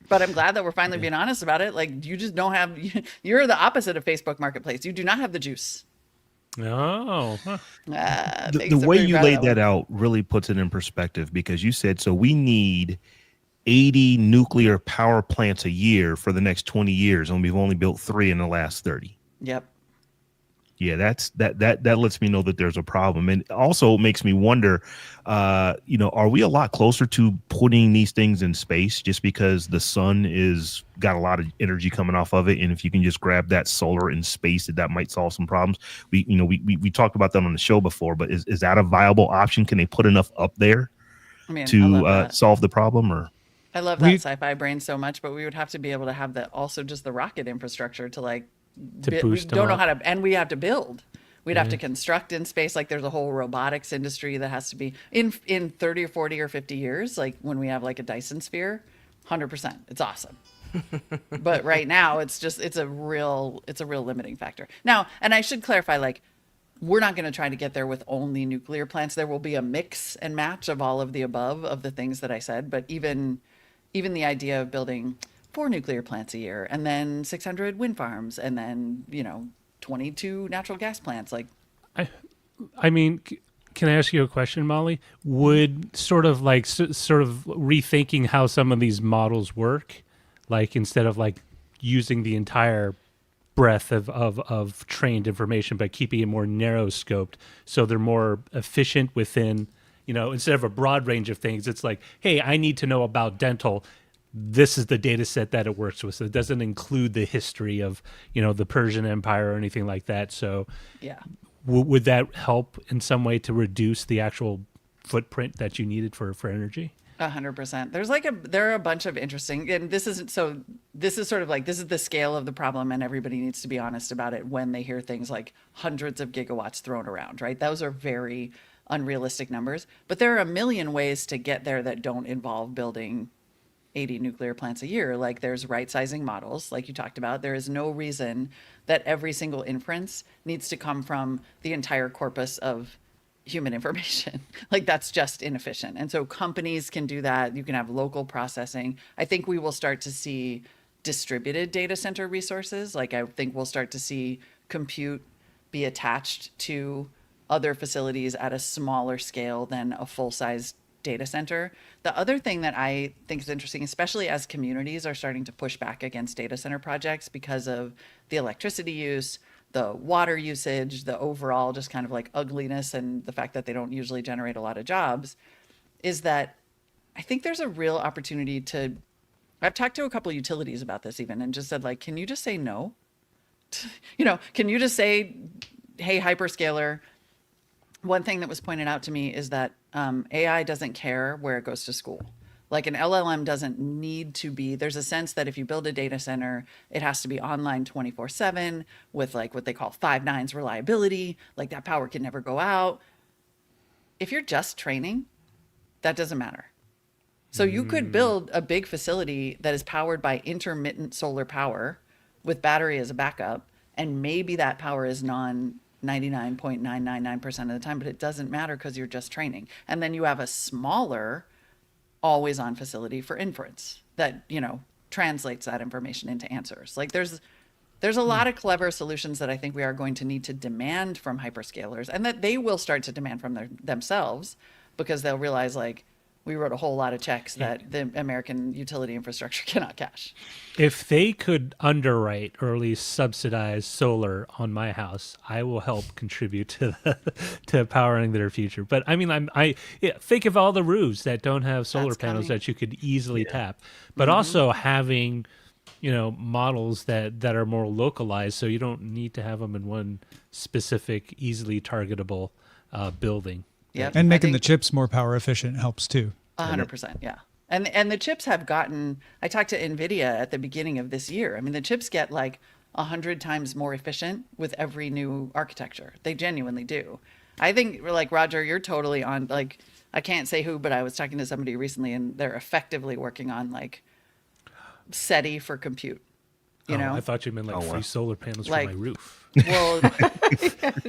But I'm glad that we're finally being honest about it. Like, you just don't have, you're the opposite of Facebook Marketplace. You do not have the juice. Oh. Huh. The way you laid that out really puts it in perspective, because you said, so we need 80 nuclear power plants a year for the next 20 years, and we've only built 3 in the last 30. Yep. Yeah, that lets me know that there's a problem, and also makes me wonder, are we a lot closer to putting these things in space just because the sun is got a lot of energy coming off of it, and if you can just grab that solar in space, that might solve some problems. We talked about that on the show before, but is that a viable option? Can they put enough up there to solve the problem? Or I love that sci-fi brain so much, but we would have to be able to have that also just the rocket infrastructure to like. We don't know how to, and we have to build. We'd have to construct in space. Like there's a whole robotics industry that has to be in 30 or 40 or 50 years. Like when we have like a Dyson sphere, 100%. It's awesome. But right now it's a real limiting factor. Now, and I should clarify, like, we're not going to try to get there with only nuclear plants. There will be a mix and match of all of the above of the things that I said. But even the idea of building 4 nuclear plants a year, and then 600 wind farms, and then 22 natural gas plants. Like, I mean, can I ask you a question, Molly? Would sort of rethinking how some of these models work, like instead of like using the entire breadth of trained information, but keeping it more narrow scoped, so they're more efficient within, instead of a broad range of things, it's like, hey, I need to know about dental. This is the data set that it works with. So it doesn't include the history of, the Persian Empire or anything like that. So yeah, would that help in some way to reduce the actual footprint that you needed for energy? 100%. There are a bunch of interesting, and this is sort of like, this is the scale of the problem, and everybody needs to be honest about it when they hear things like hundreds of gigawatts thrown around, right? Those are very unrealistic numbers, but there are a million ways to get there that don't involve building 80 nuclear plants a year. Like there's right sizing models, like you talked about. There is no reason that every single inference needs to come from the entire corpus of human information. Like that's just inefficient. And so companies can do that. You can have local processing. I think we will start to see distributed data center resources. Like I think we'll start to see compute be attached to other facilities at a smaller scale than a full-size data center. The other thing that I think is interesting, especially as communities are starting to push back against data center projects because of the electricity use, the water usage, the overall just kind of like ugliness, and the fact that they don't usually generate a lot of jobs, is that I think there's a real opportunity to I've talked to a couple of utilities about this even, and just said, like, can you just say no? Can you just say, hey, hyperscaler, one thing that was pointed out to me is that AI doesn't care where it goes to school. Like, an LLM doesn't need to be, there's a sense that if you build a data center, it has to be online 24/7 with like what they call 5 nines reliability, like that power can never go out. If you're just training, that doesn't matter. So you could build a big facility that is powered by intermittent solar power with battery as a backup, and maybe that power is 99.999% of the time, but it doesn't matter because you're just training. And then you have a smaller always on facility for inference that, translates that information into answers. Like there's a lot of clever solutions that I think we are going to need to demand from hyperscalers, and that they will start to demand from themselves, because they'll realize, like, we wrote a whole lot of checks that the American utility infrastructure cannot cash. If they could underwrite or at least subsidize solar on my house, I will help contribute to powering their future. But I mean, think of all the roofs that don't have solar panels that you could easily tap, but also having, models that are more localized, so you don't need to have them in one specific, easily targetable building. Yeah, and making the chips more power efficient helps too. 100%, yeah. And the chips have gotten, I talked to NVIDIA at the beginning of this year. I mean, the chips get like 100 times more efficient with every new architecture. They genuinely do. I think, like, Roger, you're totally on, like, I can't say who, but I was talking to somebody recently, and they're effectively working on, like, SETI for compute. I thought you meant like free solar panels for my roof. Well,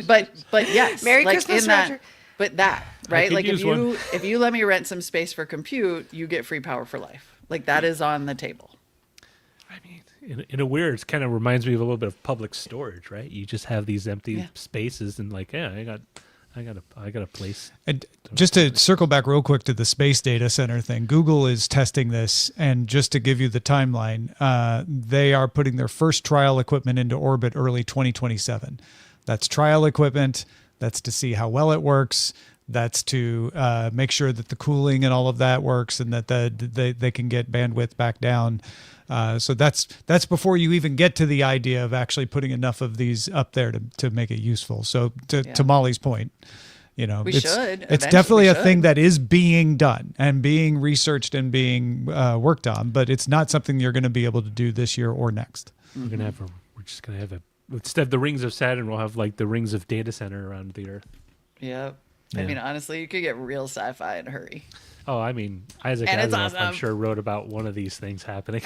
but yes. Merry Christmas, Roger. But that, right? Like, if you let me rent some space for compute, you get free power for life. Like, that is on the table. I mean, in a weird, it kind of reminds me of a little bit of public storage, right? You just have these empty spaces, and like, I got a place. And just to circle back real quick to the space data center thing, Google is testing this, and just to give you the timeline, they are putting their first trial equipment into orbit early 2027. That's trial equipment. That's to see how well it works. That's to make sure that the cooling and all of that works, and that they can get bandwidth back down. So that's before you even get to the idea of actually putting enough of these up there to make it useful. So to Molly's point, it's definitely a thing that is being done and being researched and being worked on, but it's not something you're going to be able to do this year or next. We're just gonna have instead of the rings of Saturn, we'll have like the rings of data center around the Earth. Yep. I mean, honestly, you could get real sci-fi in a hurry. Oh, I mean, Isaac Asimov, I'm sure, wrote about one of these things happening.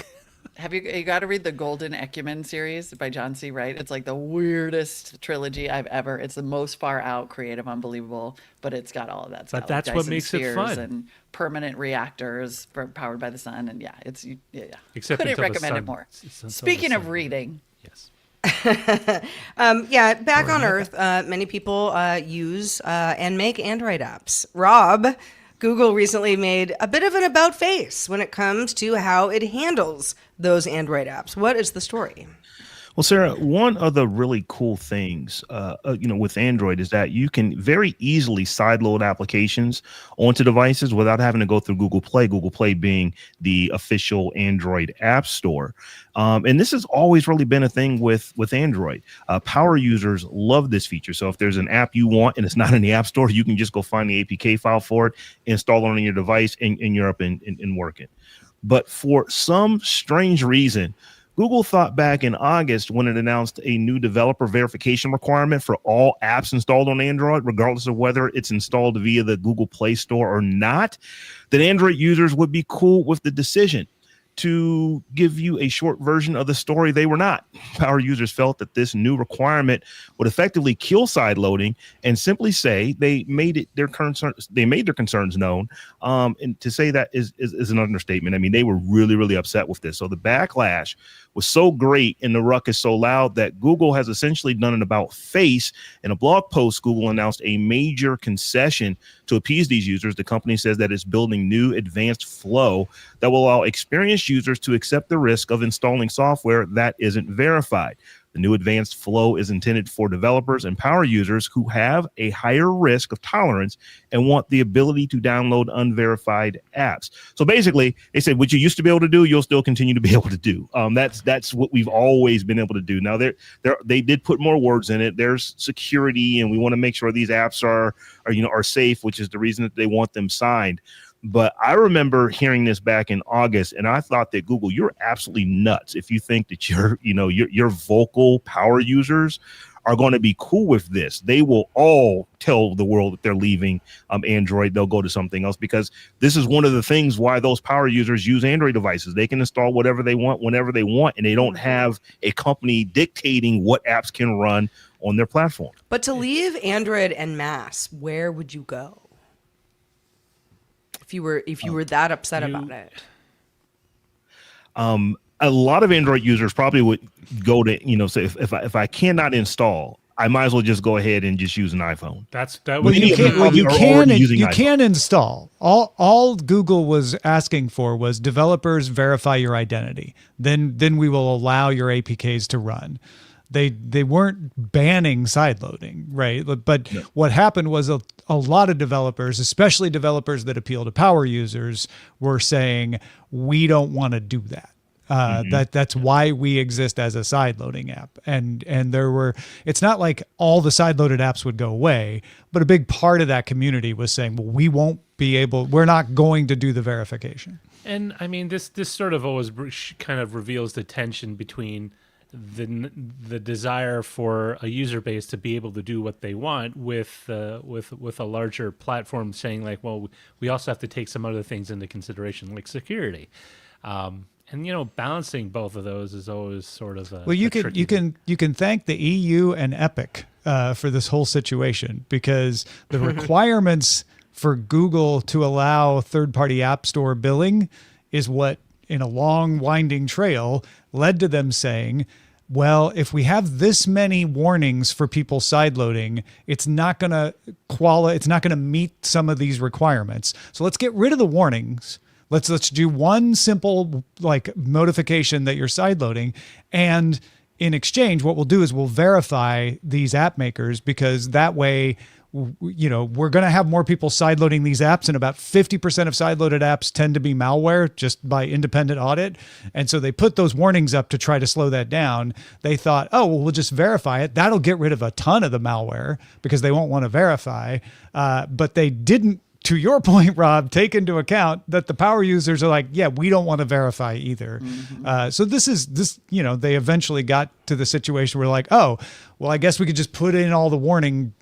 Have you got to read the Golden Ecumen series by John C. Wright? It's like the weirdest trilogy I've ever. It's the most far out, creative, unbelievable, but it's got all of that stuff. But that's what makes it fun. And permanent reactors powered by the sun, and Except couldn't recommend it more. Speaking of reading, yes. Back on Earth, many people use and make Android apps. Robb, Google recently made a bit of an about face when it comes to how it handles those Android apps. What is the story? Well, Sarah, one of the really cool things, with Android is that you can very easily sideload applications onto devices without having to go through Google Play. Google Play being the official Android app store, and this has always really been a thing with Android. Power users love this feature. So if there's an app you want and it's not in the App Store, you can just go find the APK file for it, install it on your device, and you're up and working. But for some strange reason, Google thought back in August, when it announced a new developer verification requirement for all apps installed on Android, regardless of whether it's installed via the Google Play Store or not, that Android users would be cool with the decision. To give you a short version of the story, they were not. Power users felt that this new requirement would effectively kill sideloading, and simply say they made their concerns known. And to say that is an understatement. I mean, they were really, really upset with this. So the backlash was so great and the ruckus so loud that Google has essentially done an about face. In a blog post, Google announced a major concession to appease these users. The company says that it's building new advanced flow that will allow experienced users to accept the risk of installing software that isn't verified. The new advanced flow is intended for developers and power users who have a higher risk of tolerance and want the ability to download unverified apps. So basically, they said what you used to be able to do, you'll still continue to be able to do. That's what we've always been able to do. Now they did put more words in it. There's security, and we want to make sure these apps are safe, which is the reason that they want them signed. But I remember hearing this back in August, and I thought that Google, you're absolutely nuts if you think that your vocal power users are going to be cool with this. They will all tell the world that they're leaving Android. They'll go to something else, because this is one of the things why those power users use Android devices. They can install whatever they want whenever they want, and they don't have a company dictating what apps can run on their platform. But to leave Android en masse, where would you go? If you were that upset about it? A lot of Android users probably would go to, say if I cannot install, I might as well just go ahead and just use an iPhone. You can install. All Google was asking for was developers verify your identity. Then we will allow your APKs to run. They weren't banning sideloading, right? But what happened was a lot of developers, especially developers that appeal to power users, were saying, we don't want to do that. That's why we exist as a sideloading app. And it's not like all the sideloaded apps would go away, but a big part of that community was saying, well, we're not going to do the verification. And I mean, this sort of always kind of reveals the tension between the desire for a user base to be able to do what they want with a larger platform saying like, well, we also have to take some other things into consideration, like security. And balancing both of those is always sort of you can thank the EU and Epic for this whole situation, because the requirements for Google to allow third-party app store billing is what, in a long winding trail, led to them saying, well, if we have this many warnings for people sideloading, it's not going to meet some of these requirements. So let's get rid of the warnings. Let's do one simple notification that you're sideloading, and in exchange, what we'll do is we'll verify these app makers, because that way, we're going to have more people sideloading these apps, and about 50% of sideloaded apps tend to be malware just by independent audit. And so they put those warnings up to try to slow that down. They thought, oh, well, we'll just verify it. That'll get rid of a ton of the malware because they won't want to verify. But they didn't, to your point, Rob, take into account that the power users are like, yeah, we don't want to verify either. So they eventually got to the situation where like, oh, well, I guess we could just put in all the warning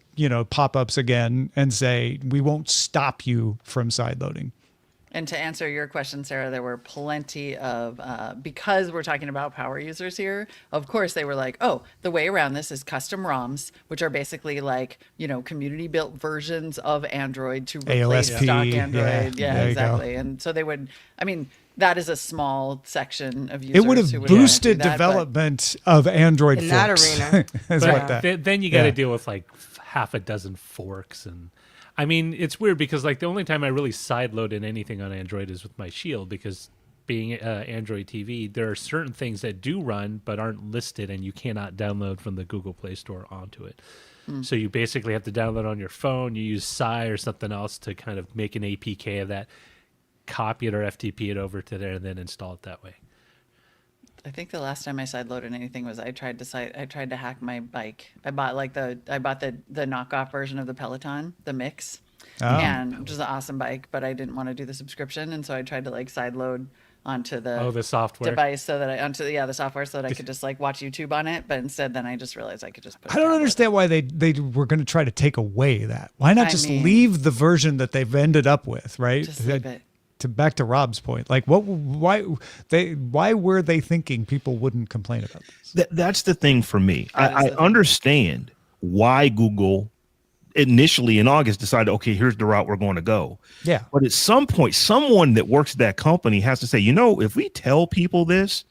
pop-ups again and say, we won't stop you from sideloading. And to answer your question, Sarah, there were plenty of, because we're talking about power users here, of course, they were like, oh, the way around this is custom ROMs, which are basically like, community-built versions of Android to replace AOSP, stock Android. yeah, Exactly. And so they would, that is a small section of users. It would have boosted development of Android in forks. that arena. Then you got to deal with like half a dozen forks. And I mean, it's weird because like the only time I really sideloaded anything on Android is with my Shield, because being Android TV, there are certain things that do run but aren't listed, and you cannot download from the Google Play Store onto it. So you basically have to download on your phone. You use Psy or something else to kind of make an APK of that, copy it or FTP it over to there, and then install it that way. I think the last time I sideloaded anything was I tried to hack my bike. I bought the knockoff version of the Peloton, the Mix, and which is an awesome bike, but I didn't want to do the subscription, and so I tried to sideload onto the software device so that the software so that I could just watch YouTube on it. But instead, then I just realized I could just put. I don't understand why they were going to try to take away that. Why not leave the version that they've ended up with, right? Just leave it. Back to Rob's point, why were they thinking people wouldn't complain about this? That's the thing for me. I understand why Google initially in August decided, okay, here's the route we're going to go. Yeah. But at some point, someone that works at that company has to say, if we tell people this,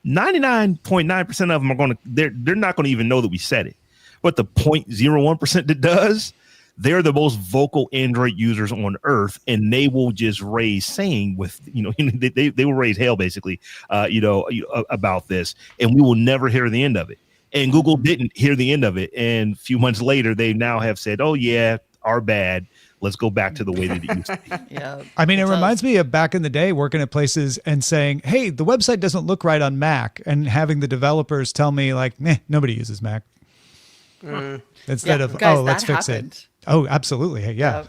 99.9% of them are they're not going to even know that we said it. But the 0.01% that does, they're the most vocal Android users on earth, and they will just raise saying with, they will raise hell basically, about this, and we will never hear the end of it. And Google didn't hear the end of it. And a few months later, they now have said, oh, yeah, our bad. Let's go back to the way that it used to be. Yeah. I mean, it reminds me of back in the day working at places and saying, hey, the website doesn't look right on Mac, and having the developers tell me like, nobody uses Mac. Instead of, guys, let's that fix happened. it. Oh, absolutely. Yeah.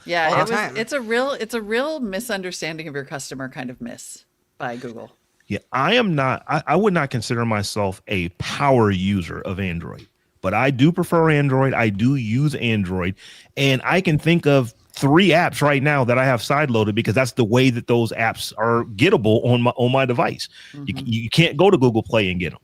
Yeah, time. it's a real misunderstanding of your customer kind of miss by Google. Yeah, I would not consider myself a power user of Android, but I do prefer Android. I do use Android, and I can think of 3 apps right now that I have sideloaded because that's the way that those apps are gettable on my device. You can't go to Google Play and get them.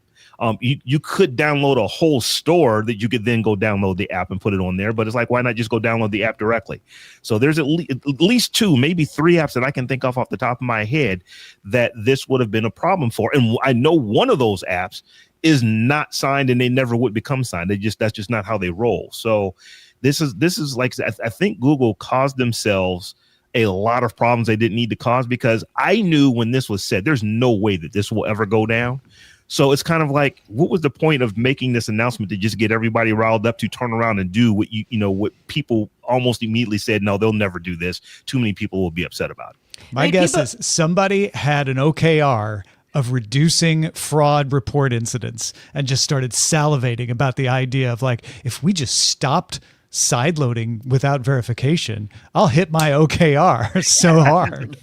You could download a whole store that you could then go download the app and put it on there, but it's like, why not just go download the app directly? So there's at least 2, maybe 3 apps that I can think of off the top of my head that this would have been a problem for. And I know one of those apps is not signed and they never would become signed. That's just not how they roll. So this is like, I think Google caused themselves a lot of problems they didn't need to cause, because I knew when this was said, there's no way that this will ever go down. So it's kind of like, what was the point of making this announcement to just get everybody riled up to turn around and do what what people almost immediately said, no, they'll never do this. Too many people will be upset about it. My guess is somebody had an OKR of reducing fraud report incidents and just started salivating about the idea of like, if we just stopped sideloading without verification, I'll hit my OKR so hard.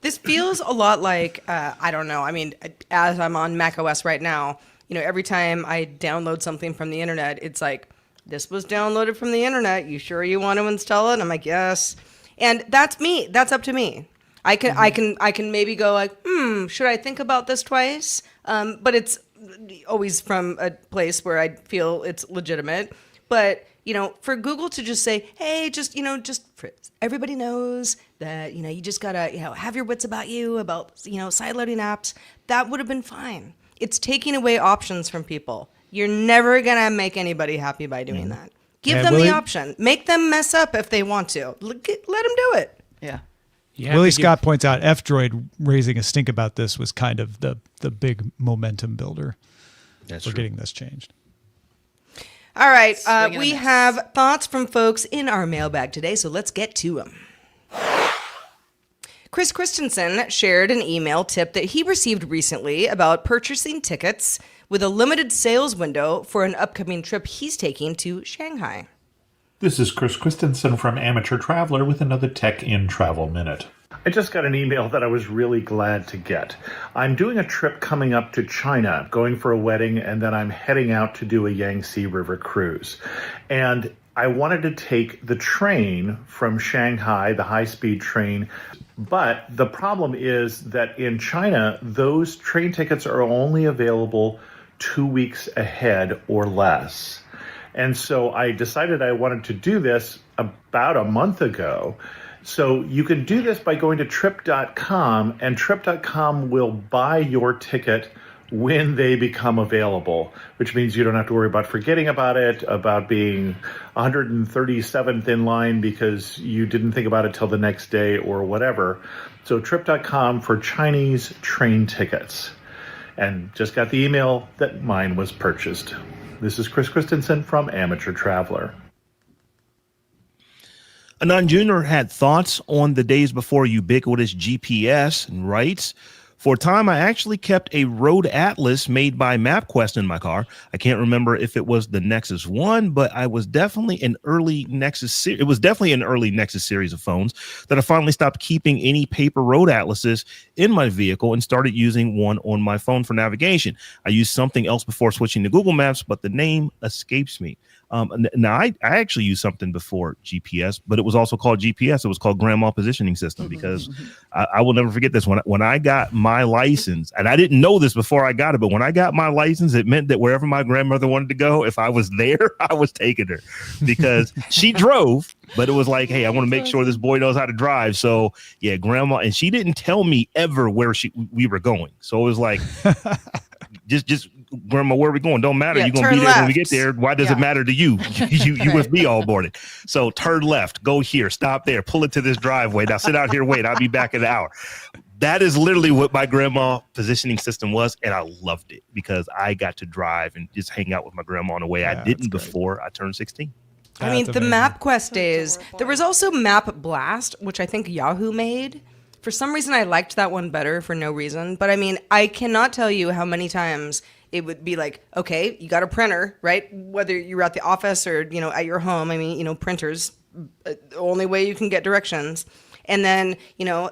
This feels a lot like, I don't know. I mean, as I'm on macOS right now, every time I download something from the internet, it's like, this was downloaded from the internet. You sure you want to install it? I'm like, yes. And that's me. That's up to me. I can maybe go like, should I think about this twice? But it's always from a place where I feel it's legitimate. But for Google to just say, hey, just everybody knows that, you just gotta, have your wits about you about, sideloading apps, that would have been fine. It's taking away options from people. You're never gonna make anybody happy by doing that. Give them the option. Make them mess up if they want to. Let them do it. Yeah. Willie Scott points out F-Droid raising a stink about this was kind of the big momentum builder for getting this changed. All right, we have thoughts from folks in our mailbag today, so let's get to them. Chris Christensen shared an email tip that he received recently about purchasing tickets with a limited sales window for an upcoming trip he's taking to Shanghai. This is Chris Christensen from Amateur Traveler with another Tech in Travel Minute. I just got an email that I was really glad to get. I'm doing a trip coming up to China, going for a wedding, and then I'm heading out to do a Yangtze River cruise. And I wanted to take the train from Shanghai, the high-speed train. But the problem is that in China, those train tickets are only available 2 weeks ahead or less. And so I decided I wanted to do this about a month ago. So you can do this by going to trip.com, and trip.com will buy your ticket when they become available, which means you don't have to worry about forgetting about it, about being 137th in line because you didn't think about it till the next day or whatever. So trip.com for Chinese train tickets. And just got the email that mine was purchased. This is Chris Christensen from Amateur Traveler. Anand Jr. had thoughts on the days before ubiquitous GPS and writes, for a time, I actually kept a road atlas made by MapQuest in my car. I can't remember if it was the Nexus 1, but it was definitely an early Nexus series of phones that I finally stopped keeping any paper road atlases in my vehicle and started using one on my phone for navigation. I used something else before switching to Google Maps, but the name escapes me. Now, I actually used something before GPS, but it was also called GPS. It was called Grandma Positioning System, because I will never forget this. When I got my license, and I didn't know this before I got it, but when I got my license, it meant that wherever my grandmother wanted to go, if I was there, I was taking her, because she drove, but it was like, hey, I want to make sure this boy knows how to drive. So yeah, Grandma, and she didn't tell me ever where we were going. So it was like, just Grandma, where are we going? Don't matter. You're going to be there when we get there. Why does it matter to you? You with me all morning. So turn left, go here, stop there, pull it to this driveway. Now sit out here, wait. I'll be back in an hour. That is literally what my grandma positioning system was, and I loved it because I got to drive and just hang out with my grandma in a way I didn't before I turned 16. I mean, the MapQuest days. There was also Map Blast, which I think Yahoo made. For some reason, I liked that one better for no reason. But I mean, I cannot tell you how many times it would be like, okay, you got a printer, right? Whether you're at the office or, at your home. I mean, printers, the only way you can get directions. And then,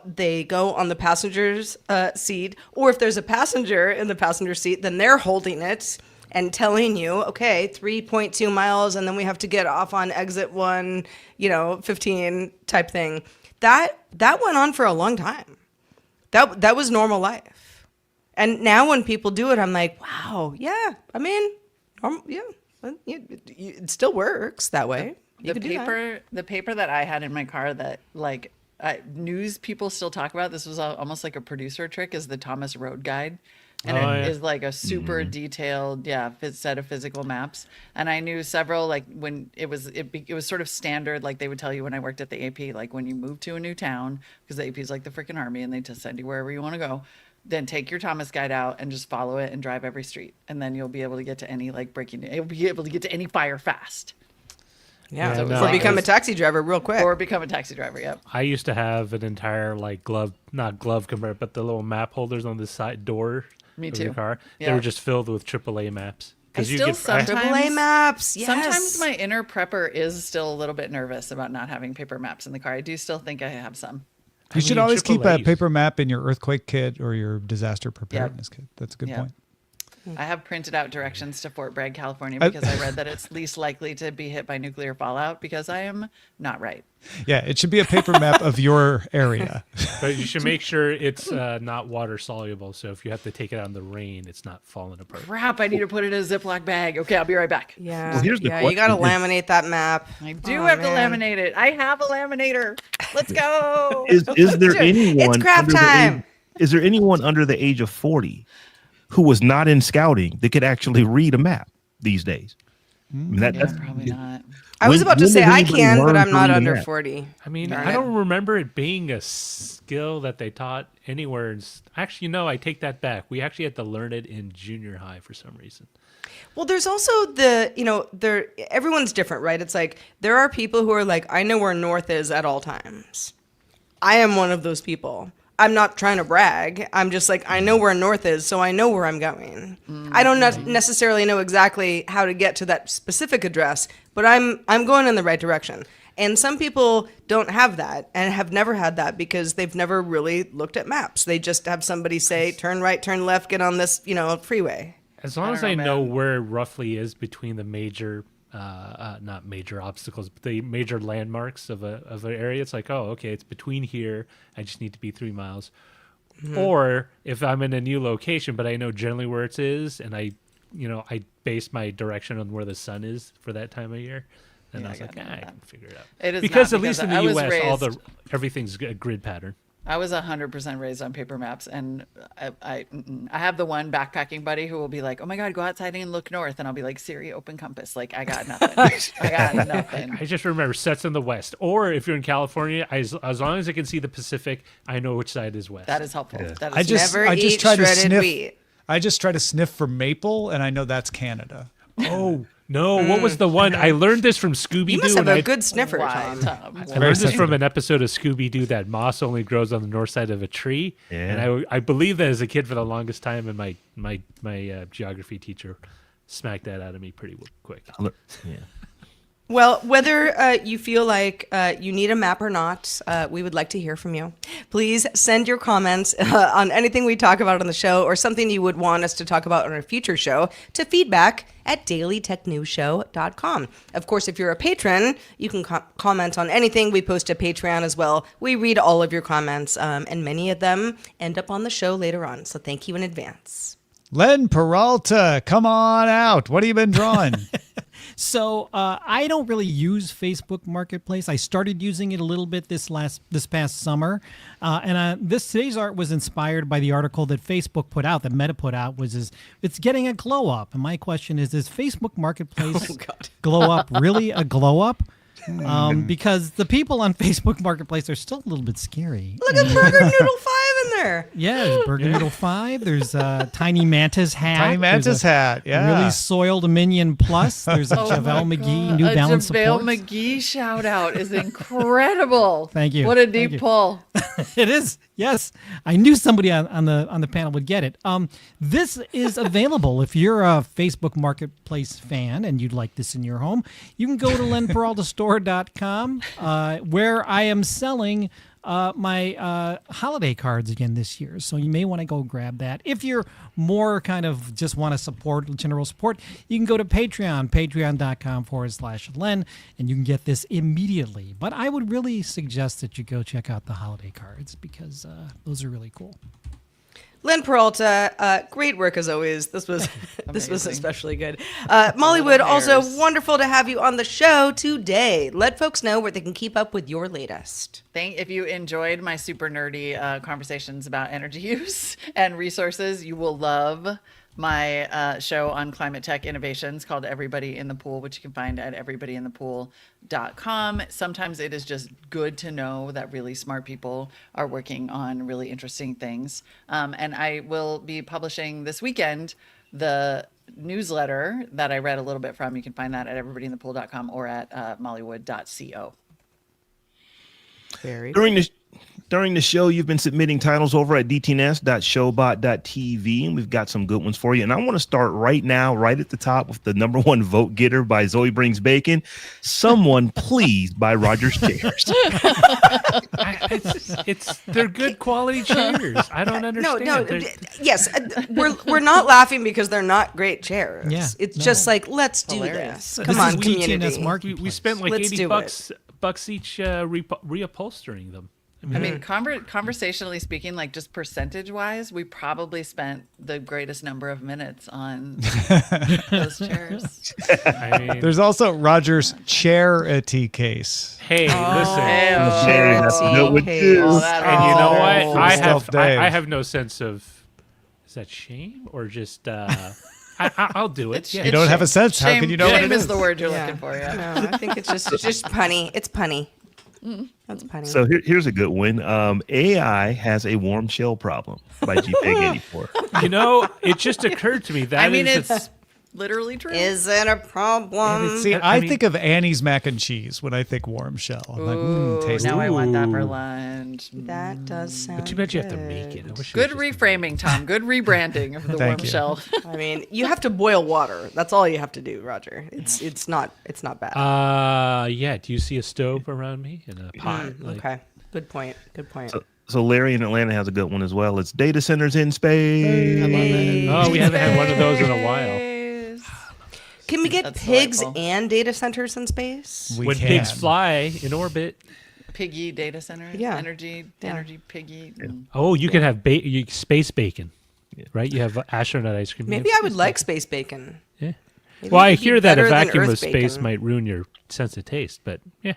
they go on the passenger's seat. Or if there's a passenger in the passenger seat, then they're holding it and telling you, okay, 3.2 miles, and then we have to get off on exit 1, 15 type thing. That went on for a long time. That was normal life. And now when people do it, I'm like, wow, yeah. I mean, it still works that way. The paper that I had in my car that news people still talk about, this was almost like a producer trick, is the Thomas Road Guide. And it is like a super detailed, set of physical maps. And I knew several, when it was sort of standard, like they would tell you when I worked at the AP, like when you move to a new town, because the AP is like the freaking army and they just send you wherever you want to go, then take your Thomas Guide out and just follow it and drive every street. And then you'll be able to get to any you'll be able to get to any fire fast. Yeah, or become a taxi driver real quick. Or become a taxi driver, yep. I used to have an entire not glove compartment, but the little map holders on the side door. Me of too. Your car. Yeah. They were just filled with AAA maps. Sometimes AAA maps. Yes. Sometimes my inner prepper is still a little bit nervous about not having paper maps in the car. I do still think I have some. You should always keep a paper map in your earthquake kit or your disaster preparedness kit. That's a good point. I have printed out directions to Fort Bragg, California, because I read that it's least likely to be hit by nuclear fallout because I am not right. Yeah, it should be a paper map of your area. But you should make sure it's not water soluble. So if you have to take it out in the rain, it's not falling apart. Crap, I need to put it in a Ziploc bag. Okay, I'll be right back. Yeah, well, here's the question. You got to laminate that map. I do have to laminate it. I have a laminator. Let's go. Is there anyone? It's craft time. Is there anyone under the age of 40 who was not in scouting that could actually read a map these days? I mean, that's probably not. I was about to say I can, but I'm not under that? 40. I mean, I don't remember it being a skill that they taught anywhere. Actually, no, I take that back. We actually had to learn it in junior high for some reason. Well, there's also everyone's different, right? It's like there are people who are like, I know where north is at all times. I am one of those people. I'm not trying to brag. I'm just like, I know where north is, so I know where I'm going. I don't necessarily know exactly how to get to that specific address, but I'm going in the right direction. And some people don't have that and have never had that because they've never really looked at maps. They just have somebody say, turn right, turn left, get on this, freeway. As long as I know where it roughly is between the major, not major obstacles, but the major landmarks of an area, it's like, oh, okay, it's between here. I just need to be 3 miles. Mm-hmm. Or if I'm in a new location, but I know generally where it is, and I base my direction on where the sun is for that time of year. And I was like, I can figure it out. It is because not, at least in the U.S., everything's a grid pattern. I was 100% raised on paper maps, and I have the one backpacking buddy who will be like, "Oh my God, go outside and look north," and I'll be like, "Siri, open compass." Like, I got nothing. I got nothing. I just remember sets in the west, or if you're in California, as long as I can see the Pacific, I know which side is west. That is helpful. Yeah. That is I just eat try to shredded sniff. wheat. I just try to sniff for maple, and I know that's Canada. Oh. No, what was the one? I learned this from Scooby-Doo. You must have a good sniffer, Tom. I learned this from an episode of Scooby-Doo that moss only grows on the north side of a tree. Yeah. And I believed that as a kid for the longest time, and my geography teacher smacked that out of me pretty quick. Yeah. Well, whether you feel like you need a map or not, we would like to hear from you. Please send your comments on anything we talk about on the show or something you would want us to talk about on a future show to feedback@dailytechnewsshow.com. Of course, if you're a patron, you can comment on anything we post to Patreon as well. We read all of your comments, and many of them end up on the show later on. So thank you in advance. Len Peralta, come on out. What have you been drawing? So I don't really use Facebook Marketplace. I started using it a little bit this past summer, and today's art was inspired by the article that Facebook put out, that Meta put out, it's getting a glow up. And my question is Facebook Marketplace glow up really a glow up? Because the people on Facebook Marketplace are still a little bit scary. Look at Burger Noodle 5 in in there. Yeah, there's Bergamottle 5. There's Tiny Manta's hat. Tiny Manta's hat, yeah. Really soiled Minion Plus. There's a JaVale McGee New Balance JaVale support. McGee shout out is incredible. Thank you. What a deep pull. It is. Yes, I knew somebody on the panel would get it. This is available if you're a Facebook Marketplace fan and you'd like this in your home. You can go to lenperaltastore.com where I am selling my holiday cards again this year. So you may want to go grab that. If you're more kind of just want to support, general support, you can go to Patreon, patreon.com/Len, and you can get this immediately. But I would really suggest that you go check out the holiday cards because those are really cool. Len Peralta, great work as always. This was especially good. Molly Wood, also wonderful to have you on the show today. Let folks know where they can keep up with your latest. If you enjoyed my super nerdy conversations about energy use and resources, you will love my show on climate tech innovations called Everybody in the Pool, which you can find at everybodyinthepool.com. Sometimes it is just good to know that really smart people are working on really interesting things. And I will be publishing this weekend the newsletter that I read a little bit from. You can find that at everybodyinthepool.com or at mollywood.co. Very During the show, you've been submitting titles over at dtns.showbot.tv, and we've got some good ones for you. And I want to start right now, right at the top, with the number one vote getter by Zoe Brings Bacon. Someone please buy Roger's chairs. They're good quality chairs. I don't understand. Yes, we're not laughing because they're not great chairs. Yeah, it's just like, let's do this. Come This on, is community. DTNS Marketplace. We spent like Let's $80 bucks each reupholstering them. I mean, conversationally speaking, like just percentage wise, we probably spent the greatest number of minutes on those chairs. I mean, There's also Roger's charity case. hey, listen. Oh, And you know what? Stuff Dave. I have no sense of, is that shame or just I'll do it. You don't have a sense. How can you know what Shame it is is? the word you're looking for, yeah. No, I think it's just punny. It's punny. That's punny. So here's a good one. AI has a warm shell problem by GPEG84. You know, it just occurred to me that I mean, is it's literally true. Is it a problem? See, I think of Annie's mac and cheese when I think warm shell. I'm like, tasty. Now I want that for lunch. That does sound too bad you have to good. make it. I wish Good it was just- reframing, Tom. Good rebranding of the Thank warm you. shell. I mean, you have to boil water. That's all you have to do, Roger. It's not bad. Yeah. Do you see a stove around me and a pot? Okay. Good point. So Larry in Atlanta has a good one as well. It's data centers in space. Oh, we haven't had one of those in a while. Can we get That's pigs delightful. and data centers in space? We When can. pigs fly in orbit. Piggy data center. Yeah. Energy piggy. Oh, you can have space bacon, right? You have astronaut ice cream. Maybe I would like space bacon. Yeah. Maybe Well, I it'd be hear that a better than vacuum of Earth space bacon. might ruin your sense of taste, but yeah.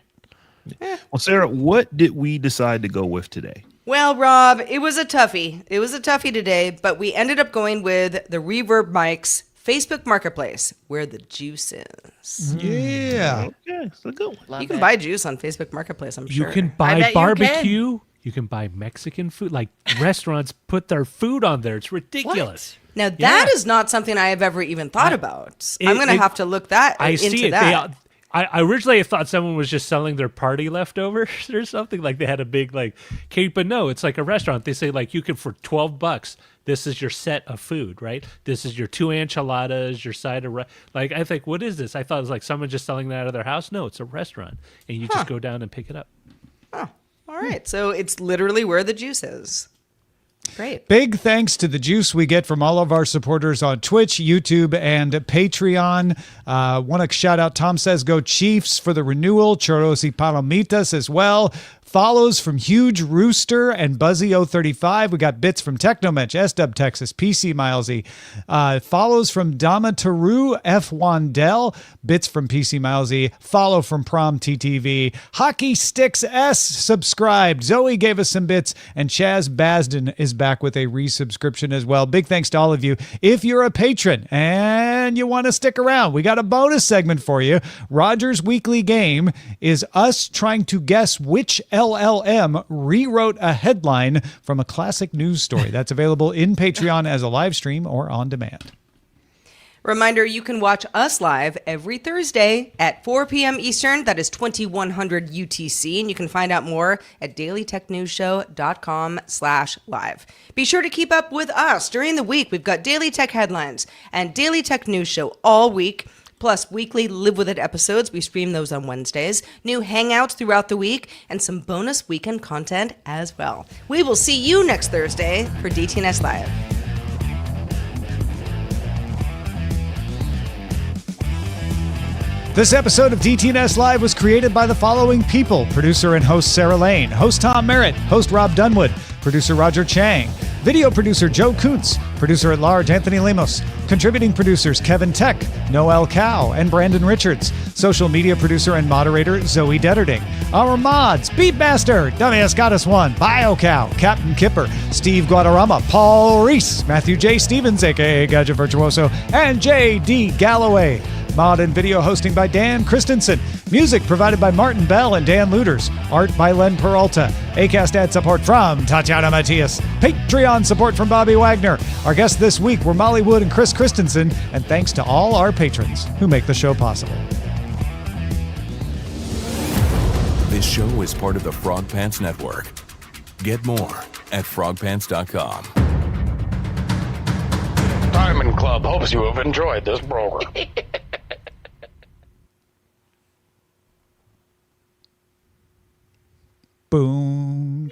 Well, Sarah, what did we decide to go with today? Well, Rob, it was a toughie. It was a toughie today, but we ended up going with the Reverb Mics Facebook Marketplace, where the juice is. Yeah. Yeah, it's a good one. Love You can it. buy juice on Facebook Marketplace, I'm You sure. can bet buy you can. barbecue. You can buy Mexican food. Like restaurants put their food on there. It's ridiculous. Now, that Yeah. is not something I have ever even thought about. I'm going to it- have to look that I into see it. that. I originally thought someone was just selling their party leftovers or something. Like they had a big cake, but no, it's like a restaurant. They say like you can for $12. This is your set of food, right? This is your 2 enchiladas, your side of like. I think, what is this? I thought it was like someone just selling that out of their house. No, it's a restaurant, and you just go down and pick it up. All right. So it's literally where the juice is. Great. Big thanks to the juice we get from all of our supporters on Twitch, YouTube, and Patreon. Want to shout out, Tom says, go Chiefs for the renewal. Churros y Palomitas as well. Follows from Huge Rooster and Buzzy035. We got bits from Technomensch, SW Texas, PC Milesy. Follows from Damataru F. Wandell. Bits from PC Milesy. Follow from Prom TTV. Hockey Sticks S subscribed. Zoe gave us some bits. And Chaz Basden is back with a resubscription as well. Big thanks to all of you. If you're a patron and you want to stick around, we got a bonus segment for you. Roger's weekly game is us trying to guess which LLM rewrote a headline from a classic news story. That's available in Patreon as a live stream or on demand. Reminder, you can watch us live every Thursday at 4 p.m. Eastern. That is 2100 UTC. And you can find out more at dailytechnewsshow.com/live. Be sure to keep up with us during the week. We've got Daily Tech Headlines and Daily Tech News Show all week, plus weekly Live With It episodes. We stream those on Wednesdays, new hangouts throughout the week, and some bonus weekend content as well. We will see you next Thursday for DTNS Live. This episode of DTNS Live was created by the following people. Producer and host Sarah Lane. Host Tom Merritt. Host Robb Dunewood. Producer Roger Chang. Video producer Joe Kuntz. Producer at large Anthony Lemos. Contributing producers Kevin Tech, Noel Cow, and Brandon Richards. Social media producer and moderator Zoe Detterding. Our mods, Beatmaster, Dumbass Goddess One, BioCow, Captain Kipper, Steve Guadarrama, Paul Reese, Matthew J. Stevens, aka Gadget Virtuoso, and J.D. Galloway. Mod and video hosting by Dan Christensen. Music provided by Martin Bell and Dan Luters. Art by Len Peralta. Acast ad support from Tatiana Matias. Patreon support from Bobby Wagner. Our guests this week were Molly Wood and Chris Christensen. And thanks to all our patrons who make the show possible. This show is part of the Frog Pants Network. Get more at frogpants.com. Diamond Club hopes you have enjoyed this program. Boom.